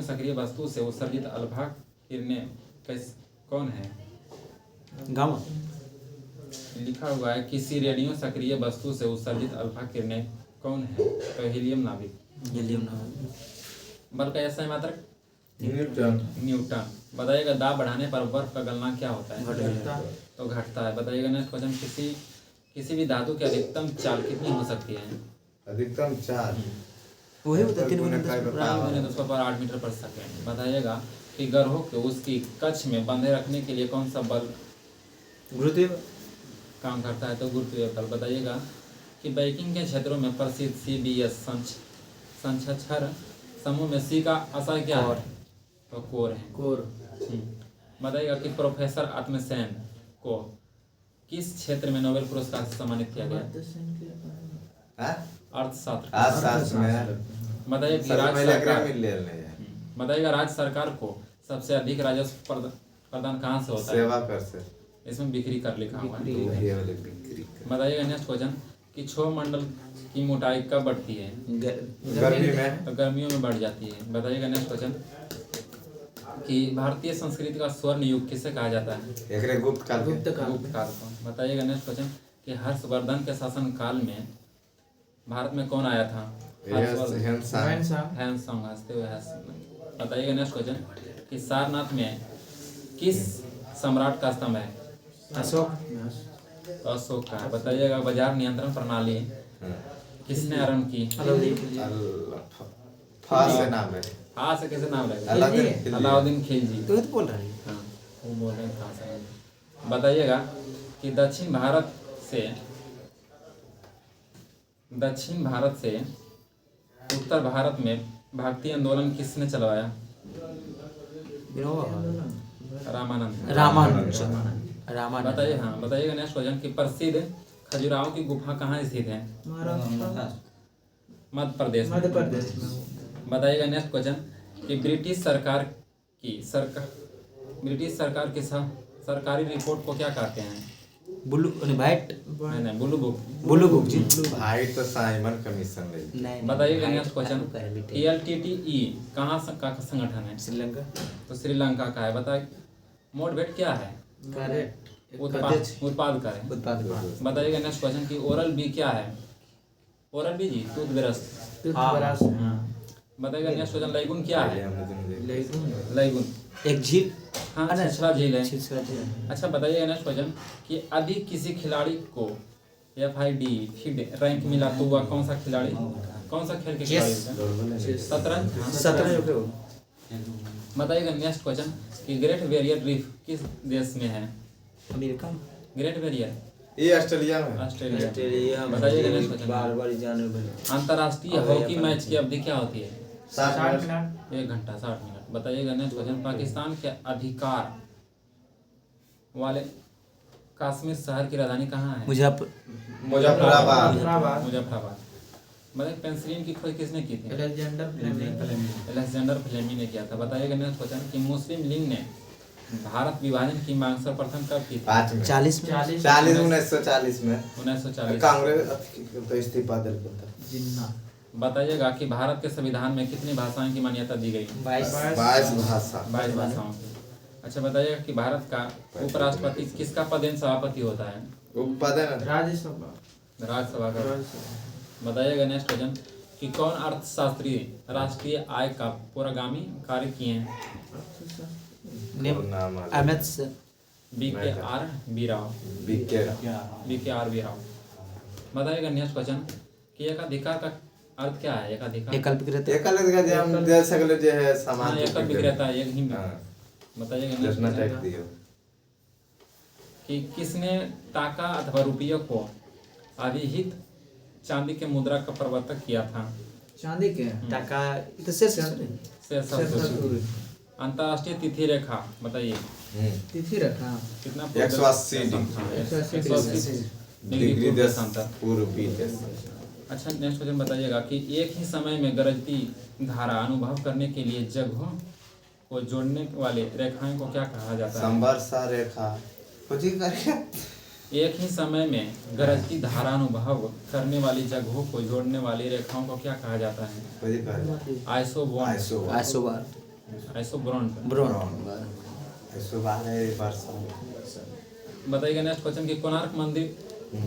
सक्रिय वस्तु से उत्सर्जित अल्फा किरणें कौन है? गामा। लिखा हुआ है किसी रेडियो सक्रिय वस्तु से उत्सर्जित अल्फा किरणें कौन है? तो हीलियम नाभिक। बल का ऐसा मात्रक न्यूटन। बताइएगा दाब बढ़ाने पर बर्फ का गलना क्या होता है? तो घटता है। बताइएगा नेक्स्ट क्वेश्चन किसी भी धातु की अधिकतम चाल कितनी हो सकती है? अधिकतम चाल वही होता है 3×10⁸ मीटर पर सेकेंड। बताइएगा कि ग्रहों को उसकी कक्ष में बंधे रखने के लिए कौन सा बल गुरुत्व काम करता है? तो गुरुत्वीय बल। बताइएगा कि बैंकिंग के क्षेत्रों में प्रसिद्ध CBS संचक्षर समूह में C का आशय क्या है? तो कोर है। बताइएगा कि प्रोफेसर आत्मसेन को किस क्षेत्र में नोबेल पुरस्कार से सम्मानित किया गया? हाँ? अर्थशास्त्र। अर्थशास्त्र में बताइए कि सर राज्य महिला सरकार ग्रामीण ले नहीं है बताइएगा राज्य सरकार को सबसे अधिक राजस्व प्रदान कहाँ से होता है? सेवा कर से इसमें बिक्री कर लिखा हुआ है। ये वाले बिक्री कर। बताइएगा नेक्स्ट क्वेश्चन कि क्षोभ मंडल की मोटाई कब बढ़ती है? गर्मी में तो गर्मियों में बढ़ जाती है। बताइएगा नेक्स्ट क्वेश्चन कि भारतीय संस्कृति का स्वर्ण युग किसे कहा जाता है? एकरे गुप्त काल के। गुप्त काल को। बताइएगा नेक्स्ट क्वेश्चन कि हर्षवर्धन के शासन काल में भारत में कौन आया था? हैंसोंग हंसते हुए बताइएगा नेक्स्ट क्वेश्चन कि सारनाथ में किस सम्राट का स्तंभ है? अशोक का है। बताइएगा बाजार नियंत्रण प्रणाली किसने आरंभ की? फा से नाम है हाँ से कैसे नाम रहेगा? अलाउद्दीन खिलजी। तो बोल रहा है हाँ वो बोल रहे हैं। हाँ से। बताइएगा कि दक्षिण भारत से उत्तर भारत में भक्ति आंदोलन किसने चलवाया? रामानंद। बताइए हाँ बताइएगा नेक्स्ट क्वेश्चन कि प्रसिद्ध खजुराहो की गुफा कहाँ स्थित है? मध्य प्रदेश में। बताइएगा नेक्स्ट क्वेश्चन कि ब्रिटिश सरकार की सरकारी रिपोर्ट को क्या कहते हैं? ब्लू वाइट नहीं ब्लू बुक जी। भाई तो साइमन कमीशन ले। बताइएगा नेक्स्ट क्वेश्चन LTTE कहाँ का संगठन है? श्रीलंका। तो श्रीलंका का है। बताइए मोडवेट क्या है? उत्पाद का है। बताइएगा नेक्स्ट क्वेश्चन कि ओरल बी क्या है? ओरल बी जी टूथब्रश। बताइएगा नेक्स्ट क्वेश्चन लैगून क्या है? लैगून एक झील। हाँ छिछला झील है। है। अच्छा बताइएगा नेक्स्ट क्वेश्चन कि अधिक किसी खिलाड़ी को FID रैंक मिला तो वह कौन सा खेल के खिलाड़ी होता है? शतरंज। बताइएगा नेक्स्ट क्वेश्चन कि ग्रेट बैरियर रीफ किस देश में है? अमेरिका। ग्रेट बैरियर ये ऑस्ट्रेलिया में। ऑस्ट्रेलिया। बताइएगा नेक्स्ट क्वेश्चन बार जाने अंतर्राष्ट्रीय हॉकी मैच की अवधि क्या होती है? 60 मिनट। 1 घंटा 60 मिनट। बताइएगा नेक्स्ट क्वेश्चन पाकिस्तान के अधिकार वाले कश्मीर शहर की राजधानी कहाँ है? मुजफ्फराबाद। बताइए पेंसिलिन की खोज किसने की थी? अलेक्जेंडर फ्लेमी ने किया था। बताइएगा नेक्स्ट क्वेश्चन कि मुस्लिम लीग ने भारत विभाजन की मांग सर्वप्रथम कब की थी? 1940 में 1940। कांग्रेस तो इस्तीफा दे दिया। बताइएगा कि भारत के संविधान में कितनी भाषाओं की मान्यता दी गई? 22 भाषा। 22 भाषाओं की। अच्छा बताइएगा कि भारत का उपराष्ट्रपति किसका पदेन सभापति होता है? राज्यसभा का। बताइएगा नेक्स्ट क्वेश्चन कि कौन अर्थशास्त्री राष्ट्रीय आय का पूर्वगामी कार्य किए हैं? BKR B Rao. बताइएगा नेक्स्ट क्वेश्चन कि एकाधिकार का अर्थ क्या है? एकाधिकार हम दे सकले जे है सामान एकल विक्रेता एक ही। बताइएगा नेक्स्ट जितना क्वेश्चन टैक्स दियो कि किसने टाका अथवा रुपये को अभिहित चांदी के मुद्रा का प्रवर्तक किया था? चांदी के टाका तो से अंतर्राष्ट्रीय तिथि रेखा बताइए। तिथि रेखा कितना? 180 डिग्री पूर्वी देश। अच्छा नेक्स्ट क्वेश्चन बताइएगा कि एक ही समय में गरजती धारा अनुभव करने के लिए जगहों को जोड़ने वाले रेखाओं को क्या कहा जाता है? संवर्षा रेखा। एक ही समय में गरजती धारा अनुभव करने वाली जगहों को जोड़ने वाली रेखाओं को क्या कहा जाता है? आइसोबॉन्ड। बताइएगा नेक्स्ट क्वेश्चन कि कोणार्क मंदिर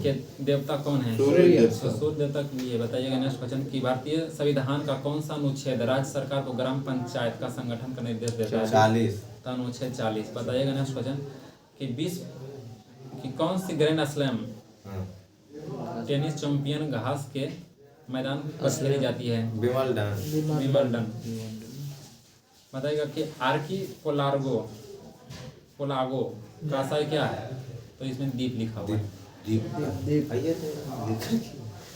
के देवता कौन है? सूर्य देवता के लिए। बताइएगा नेक्स्ट क्वेश्चन कि भारतीय संविधान का कौन सा अनुच्छेद राज्य सरकार को ग्राम पंचायत का संगठन का निर्देश देता है? 40। अनुच्छेद 40। बताइएगा नेक्स्ट क्वेश्चन कि कौन सी ग्रैंड स्लैम टेनिस चैंपियन घास के मैदान पर खेली जाती है? विंबलडन। बताइएगा कि आर्कीपोलागो का आशय क्या है? तो इसमें द्वीप लिखा हुआ है।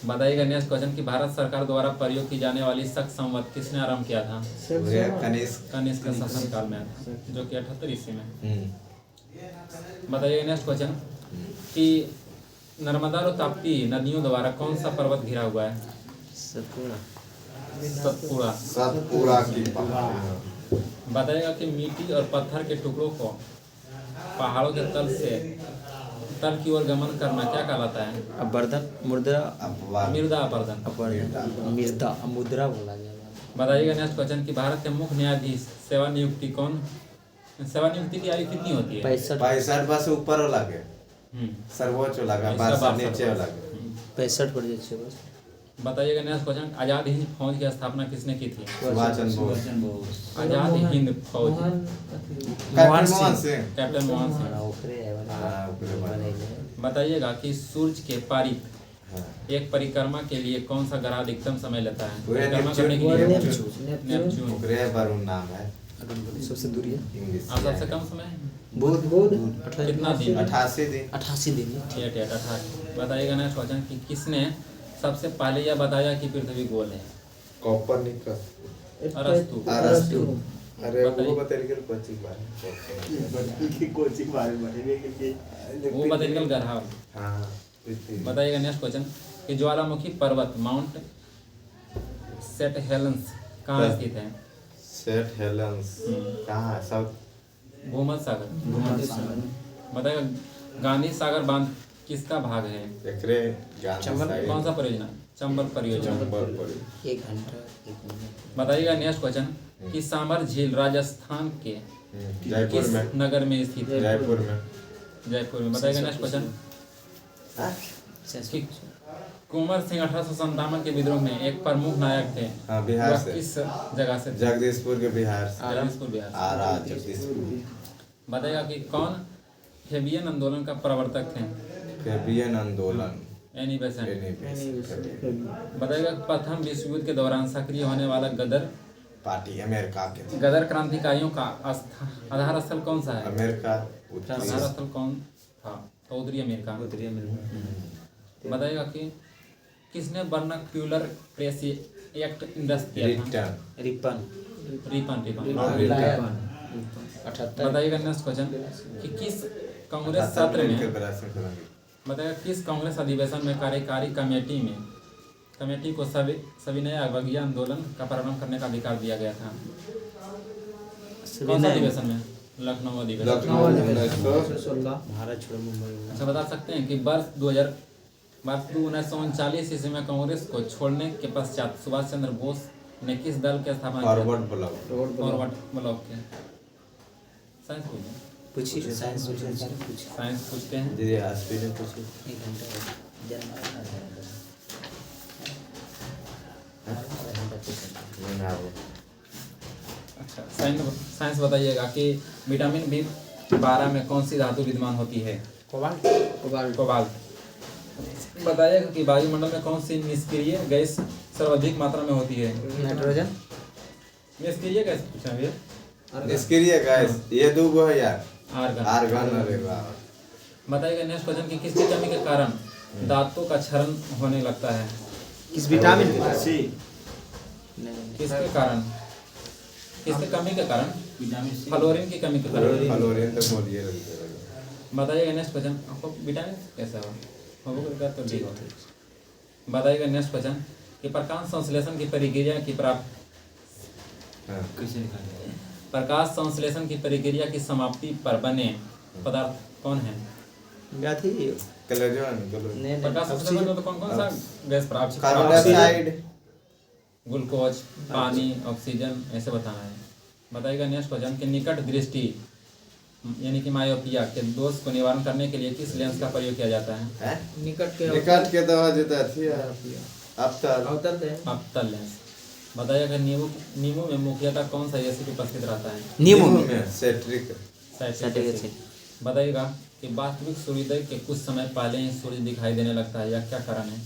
बताइएगा नेक्स्ट क्वेश्चन कि भारत सरकार द्वारा प्रयोग की जाने वाली शक संवत किसने आरंभ किया था? कनिष्क के शासनकाल में था, जो कि 78 ईस्वी में। बताइएगा नेक्स्ट क्वेश्चन कि नर्मदा और ताप्ती नदियों द्वारा कौन सा पर्वत घिरा हुआ है? सतपुड़ा। सतपुड़ा। सतपुड़ा की पहाड़। बताएगा कि मिट्टी और पत्थर के टुकड़ों को पहाड़ों के तल की ओर गमन करना क्या कहलाता है? अपर्दन, मुद्रा, मृदा अपरदन। मृदा, मुद्रा बोला गया। बताइएगा नेक्स्ट क्वेश्चन कि भारत के मुख्य न्यायाधीश सेवानियुक्ति की आयु कितनी होती है? 65 बस ऊपर वाला के सर्वोच्च वाला का 62 नीचे वाला के 65 पर जे बस। बताइएगा नेक्स्ट क्वेश्चन आजाद हिंद फौज की स्थापना किसने की थी? सुभाष चंद्र बोस। आजाद हिंद फौज कैप्टन मोहन सिंह। बताइएगा कि सूर्य के पारित एक परिक्रमा के लिए कौन सा ग्रह अधिकतम समय लेता है परिक्रमा करने के लिए? नेपच्यून। वरुण नाम है। सबसे दूरी है इंग्लिश और सबसे कम समय? बुध। कितना दिन? 88 दिन। 88 दिन। 88। बताइएगा नेक्स्ट क्वेश्चन कि किसने सबसे पहले यह बताया कि पृथ्वी गोल है? कोपरनिकस। अरस्तु। अरे वो बताइए कोचिंग वो बताइएगा ग्रह। हाँ। बताइएगा नेक्स्ट क्वेश्चन कि ज्वालामुखी पर्वत माउंट सेंट हेलेंस कहाँ स्थित है? सेंट हेलेंस कहाँ है? साउथ भूमध्य सागर। बताइएगा गांधी सागर बांध किसका भाग है? एकरे कौन सा परियोजना? चंबल परियोजना। 1 घंटा 1 मिनट। बताइएगा नेक्स्ट क्वेश्चन कि सांबर झील राजस्थान के जयपुर किस में। नगर में स्थित है? जयपुर में। जयपुर में। बताइएगा नेक्स्ट क्वेश्चन कि कुंवर सिंह 1857 के विद्रोह में एक प्रमुख नायक थे। हाँ, बिहार वह से। किस जगह से थे? जगदीशपुर के बिहार से। जगदीशपुर बिहार। आरा जगदीशपुर। बताइएगा कि कौन फेबियन आंदोलन का प्रवर्तक थे? फेबियन आंदोलन। Annie Besant. एनी बताइएगा कि प्रथम विश्व युद्ध के दौरान सक्रिय होने वाला गदर पार्टी अमेरिका के थे। गदर क्रांतिकारियों का आधार स्थल कौन सा है? अमेरिका। आधार स्थल कौन था? उत्तरी अमेरिका। बताइएगा कि किसने वर्नाक्यूलर प्रेस एक्ट इंडस्ट किया था? रिपन। बताइएगा नेक्स्ट क्वेश्चन कि किस कांग्रेस सत्र में बताइएगा किस कांग्रेस अधिवेशन में कार्यकारी कमेटी को सविनय अवज्ञा आंदोलन का प्रारंभ करने का अधिकार दिया गया था? कौन सा अधिवेशन में? लखनऊ अधिवेशन। भारत छोड़ो मुंबई। अच्छा बता सकते हैं कि वर्ष 1939 ईस्वी में कांग्रेस को छोड़ने के पश्चात सुभाष चंद्र बोस ने किस दल की स्थापना की? फॉरवर्ड ब्लॉक के। साइंस पूछिए। साइंस पूछते हैं। जी आसपी ने पूछी। 1 घंटा अच्छा साइंस बताइएगा कि विटामिन B12 में कौन सी धातु विद्यमान होती है? कोबाल्ट। बताइएगा कि वायुमंडल में कौन सी निष्क्रिय गैस सर्वाधिक मात्रा में होती है? नाइट्रोजन। निष्क्रिय गैस पूछा भैया। निष्क्रिय गैस ये दो गो है यार। आर्गन। अरे वाह। बताइएगा नेक्स्ट क्वेश्चन कि किसकी कमी के कारण दांतों का क्षरण होने लगता है? किस विटामिन के? सी। किसके कारण? किसके कमी के कारण? Vitamin C. फ्लोरीन की कमी के कारण। फ्लोरीन तो बोलिए। बताइएगा नेक्स्ट क्वेश्चन आपको विटामिन कैसा हो तो ठीक हो। बताइएगा नेक्स्ट क्वेश्चन कि प्रकाश संश्लेषण की प्रक्रिया की कैसे लिखा है? प्रकाश संश्लेषण की प्रक्रिया की समाप्ति पर बने पदार्थ कौन है? प्रकाश संश्लेषण में तो कौन कौन सा गैस प्राप्त? कार्बन डाइऑक्साइड, ग्लूकोज, पानी, ऑक्सीजन ऐसे बताना है। बताइएगा नेक्स्ट क्वेश्चन कि निकट दृष्टि यानी कि मायोपिया के दोष को निवारण करने के लिए किस लेंस का प्रयोग किया जाता है? निकट के दवा देता थी अवतल लेंस। बताइएगा नींबू में मुख्यतः कौन सा एसिड उपस्थित रहता है? नींबू में सेट्रिक एसिड। बताइएगा कि वास्तविक सूर्योदय के कुछ समय पहले ही सूर्य दिखाई देने लगता है, यह क्या कारण है?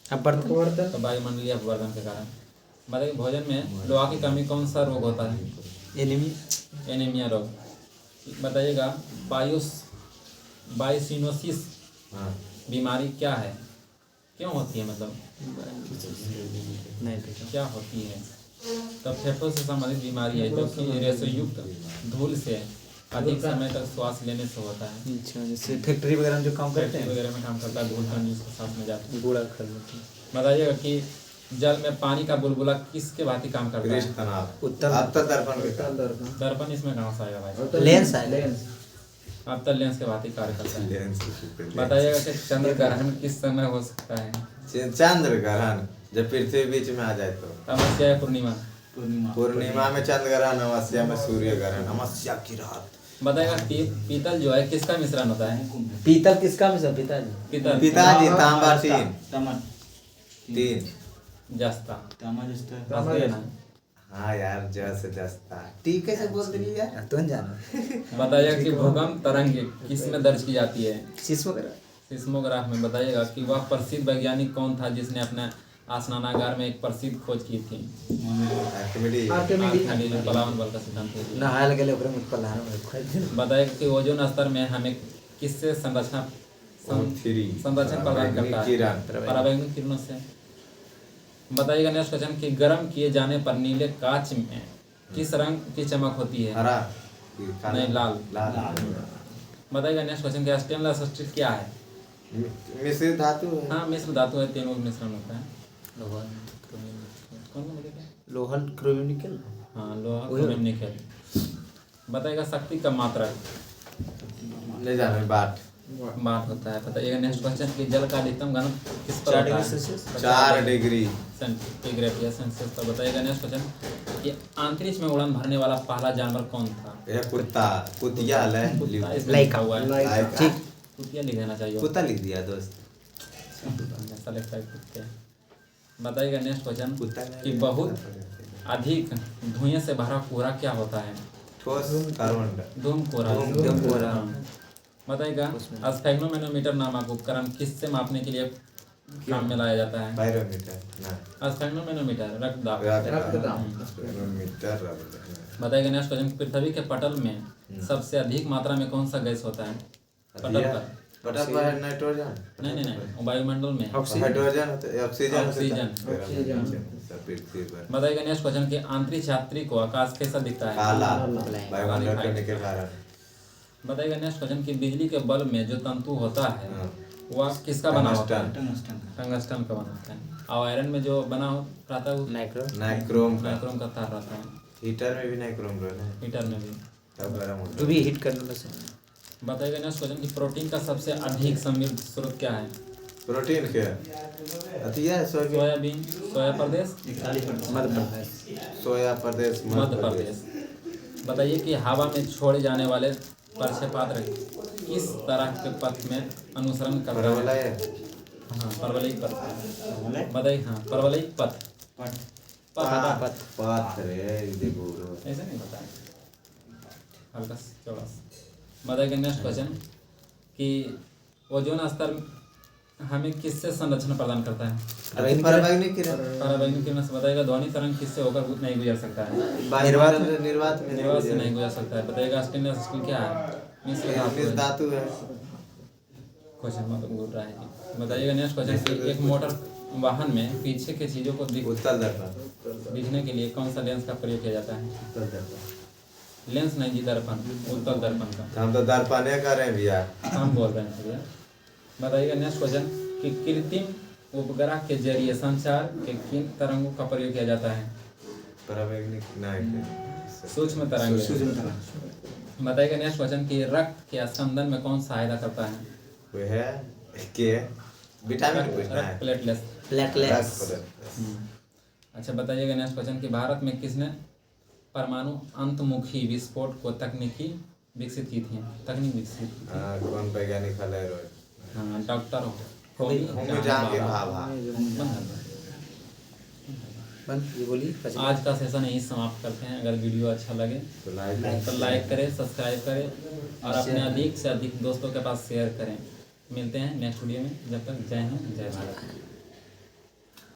अपवर्तन। तो वायुमंडलीय अपवर्तन के कारण। बताइए भोजन में लोहा की कमी कौन सा रोग होता है? एनीमिया रोग। बताइएगा बायोसिनोसिस बीमारी क्या है, क्यों होती है, मतलब क्या होती है? तो फेफड़ों से संबंधित बीमारी है जो कि रेशोयुक्त धूल से अधिक समय तक श्वास लेने से होता है। अच्छा, जैसे फैक्ट्री वगैरह में जो काम करते फैक्ट्री हैं, वगैरह में काम करता है, धूल कण जिसके सांस में जाती है। गुड़ा कर लेते हैं। बताइएगा कि जल में पानी का बुलबुला किसके भांति काम करता है? तनाव उत्तर आपका दर्पण के कारण। दर्पण इसमें कहाँ से आएगा भाई? लेंस है, लेंस। अब तक लेंस के भांति कार्य करता है। लेंस के ऊपर बताइएगा कि चंद्र ग्रहण किस समय हो सकता है? चंद्र ग्रहण जब पृथ्वी बीच में आ जाए तो। अमावस्या या पूर्णिमा? पूर्णिमा में चंद्र ग्रहण, अमावस्या में सूर्य ग्रहण, अमावस्या की रात। बताइएगा पीतल जो है किसका मिश्रण होता है? पीतल किसका मिश्रण? पिताजी। पीतल पिताजी तांबा तीन तामा जस्ता। तामा जस्ता बस देना। हाँ यार जैसे जस्ता ठीक कैसे बोल रही यार तुम जानो। बताइएगा कि भूकंप तरंग किस में दर्ज की जाती है? सिस्मो वगैरह। सिस्मोग्राफ में। बताइएगा कि वह प्रसिद्ध वैज्ञानिक कौन था जिसने अपने स्नानागार में एक प्रसिद्ध खोज की थी? आर्किमिडीज, जो पलावन बल का सिद्धांत है। नहायल गेले ओकरे में पलाहन में खोज। बताइएगा कि ओजोन स्तर में हमें किससे संरक्षण प्रदान करता है? पराबैंगनी किरणों से। बताइएगा नेक्स्ट क्वेश्चन कि गर्म किए जाने पर नीले कांच में किस रंग की चमक होती है? हरा नहीं, लाल। लाल। बताइएगा नेक्स्ट क्वेश्चन कि स्टेनलेस स्टील क्या है? मिश्रित धातु है। हाँ, मिश्र धातु है, तीनों का मिश्रण होता है। कौन लोहन क्रोमियम निकल। हाँ, लोहा क्रोमियम निकेल। बताइएगा शक्ति का मात्रक? ले जाने बाट होता है। बताइएगा नेक्स्ट क्वेश्चन कि जल का अधिकतम घनत्व किस पर होता है? 4 डिग्री सेंटीग्रेड या सेल्सियस पर। बताइएगा नेक्स्ट क्वेश्चन कि अंतरिक्ष में उड़ान भरने वाला पहला जानवर कौन था? यह कुत्ता कुतिया कुत्ता इसमें लिखा हुआ है। ठीक कुतिया लिख देना चाहिए। कुत्ता लिख दिया दोस्त। ऐसा लगता है कुत्ते। बताइएगा नेक्स्ट क्वेश्चन कुत्ता कि बहुत अधिक धुएं से भरा कोहरा क्या होता है? ठोस कार्बन धूम कोहरा। बताइएगा स्फेग्नोमेनोमीटर नामक उपकरण किससे मापने के लिए काम में लाया जाता है? बैरोमीटर। स्फेग्नोमेनोमीटर रक्तदाब। बैरोमीटर। बताइएगा नेक्स्ट क्वेश्चन पृथ्वी के पटल में सबसे अधिक मात्रा में कौन सा गैस होता है? पटल पर नाइट्रोजन। नहीं, वायुमंडल में हाइड्रोजन ऑक्सीजन। पृथ्वी पर। बताइएगा नेक्स्ट क्वेश्चन कि अंतरिक्ष यात्री को आकाश कैसा दिखता है? काला। वायुमंडल करने के कारण। बताइएगा नेक्स्ट क्वेश्चन कि बिजली के बल्ब में जो तंतु होता है वह किसका बना होता है? टंगस्टन का बना होता है। और आयरन में जो बना रहता है वो नाइक्रोम का तार रहता है। हीटर में भी नाइक्रोम रहता है। हीटर में भी। तब गरम होता जो भी हीट करने में से। बताइएगा नेक्स्ट क्वेश्चन कि प्रोटीन का सबसे अधिक समृद्ध स्रोत क्या है? प्रोटीन के अतिया सोयाबीन, सोया प्रदेश, मध्य प्रदेश। बताइए कि हवा में छोड़े जाने वाले प्रक्षेपात्र किस तरह के पथ में अनुसरण करता है? हाँ, परवलयिक पथ। बताइए। हाँ, परवलयिक पथ। ऐसा नहीं बताया, हल्का चौड़ा। बताइए नेक्स्ट क्वेश्चन कि ओजोन स्तर हमें किससे संरक्षण प्रदान करता है? पराबैंगनी किरण से। बताइएगा ध्वनि तरंग किससे होकर नहीं गुजर सकता है? निर्वात से नहीं गुजर सकता है। बताइएगा स्टेनलेस स्टील क्या है? मिश्र धातु है। क्वेश्चन मतलब बोल रहा है। बताइएगा नेक्स्ट क्वेश्चन कि एक मोटर वाहन में पीछे की चीजों को दिखने के लिए कौन सा लेंस का प्रयोग किया जाता है? लेंस नहीं जी, दर्पण। उत्तल दर्पण का। हम तो दर्पण कर रहे हैं भैया, हम बोल रहे हैं भैया। बताइएगा नेक्स्ट क्वेश्चन कि कृत्रिम उपग्रह के जरिए संचार के किन तरंगों का प्रयोग किया जाता है? सूक्ष्म तरंग। बताइएगा नेक्स्ट क्वेश्चन कि रक्त के स्पंदन में कौन सहायता करता है? वो है के विटामिन प्लेटलेट्स। अच्छा, बताइएगा नेक्स्ट क्वेश्चन कि भारत में किसने परमाणु अंतमुखी विस्फोट को तकनीक विकसित की थी? कौन वैज्ञानिक है? हाँ, डॉक्टर आज का सेशन यही समाप्त करते हैं। अगर वीडियो अच्छा लगे तो लाइक करें, सब्सक्राइब करें और अपने अधिक से अधिक दोस्तों के पास शेयर करें। मिलते हैं नेक्स्ट वीडियो में। जब तक जय हिंद, जय भारत।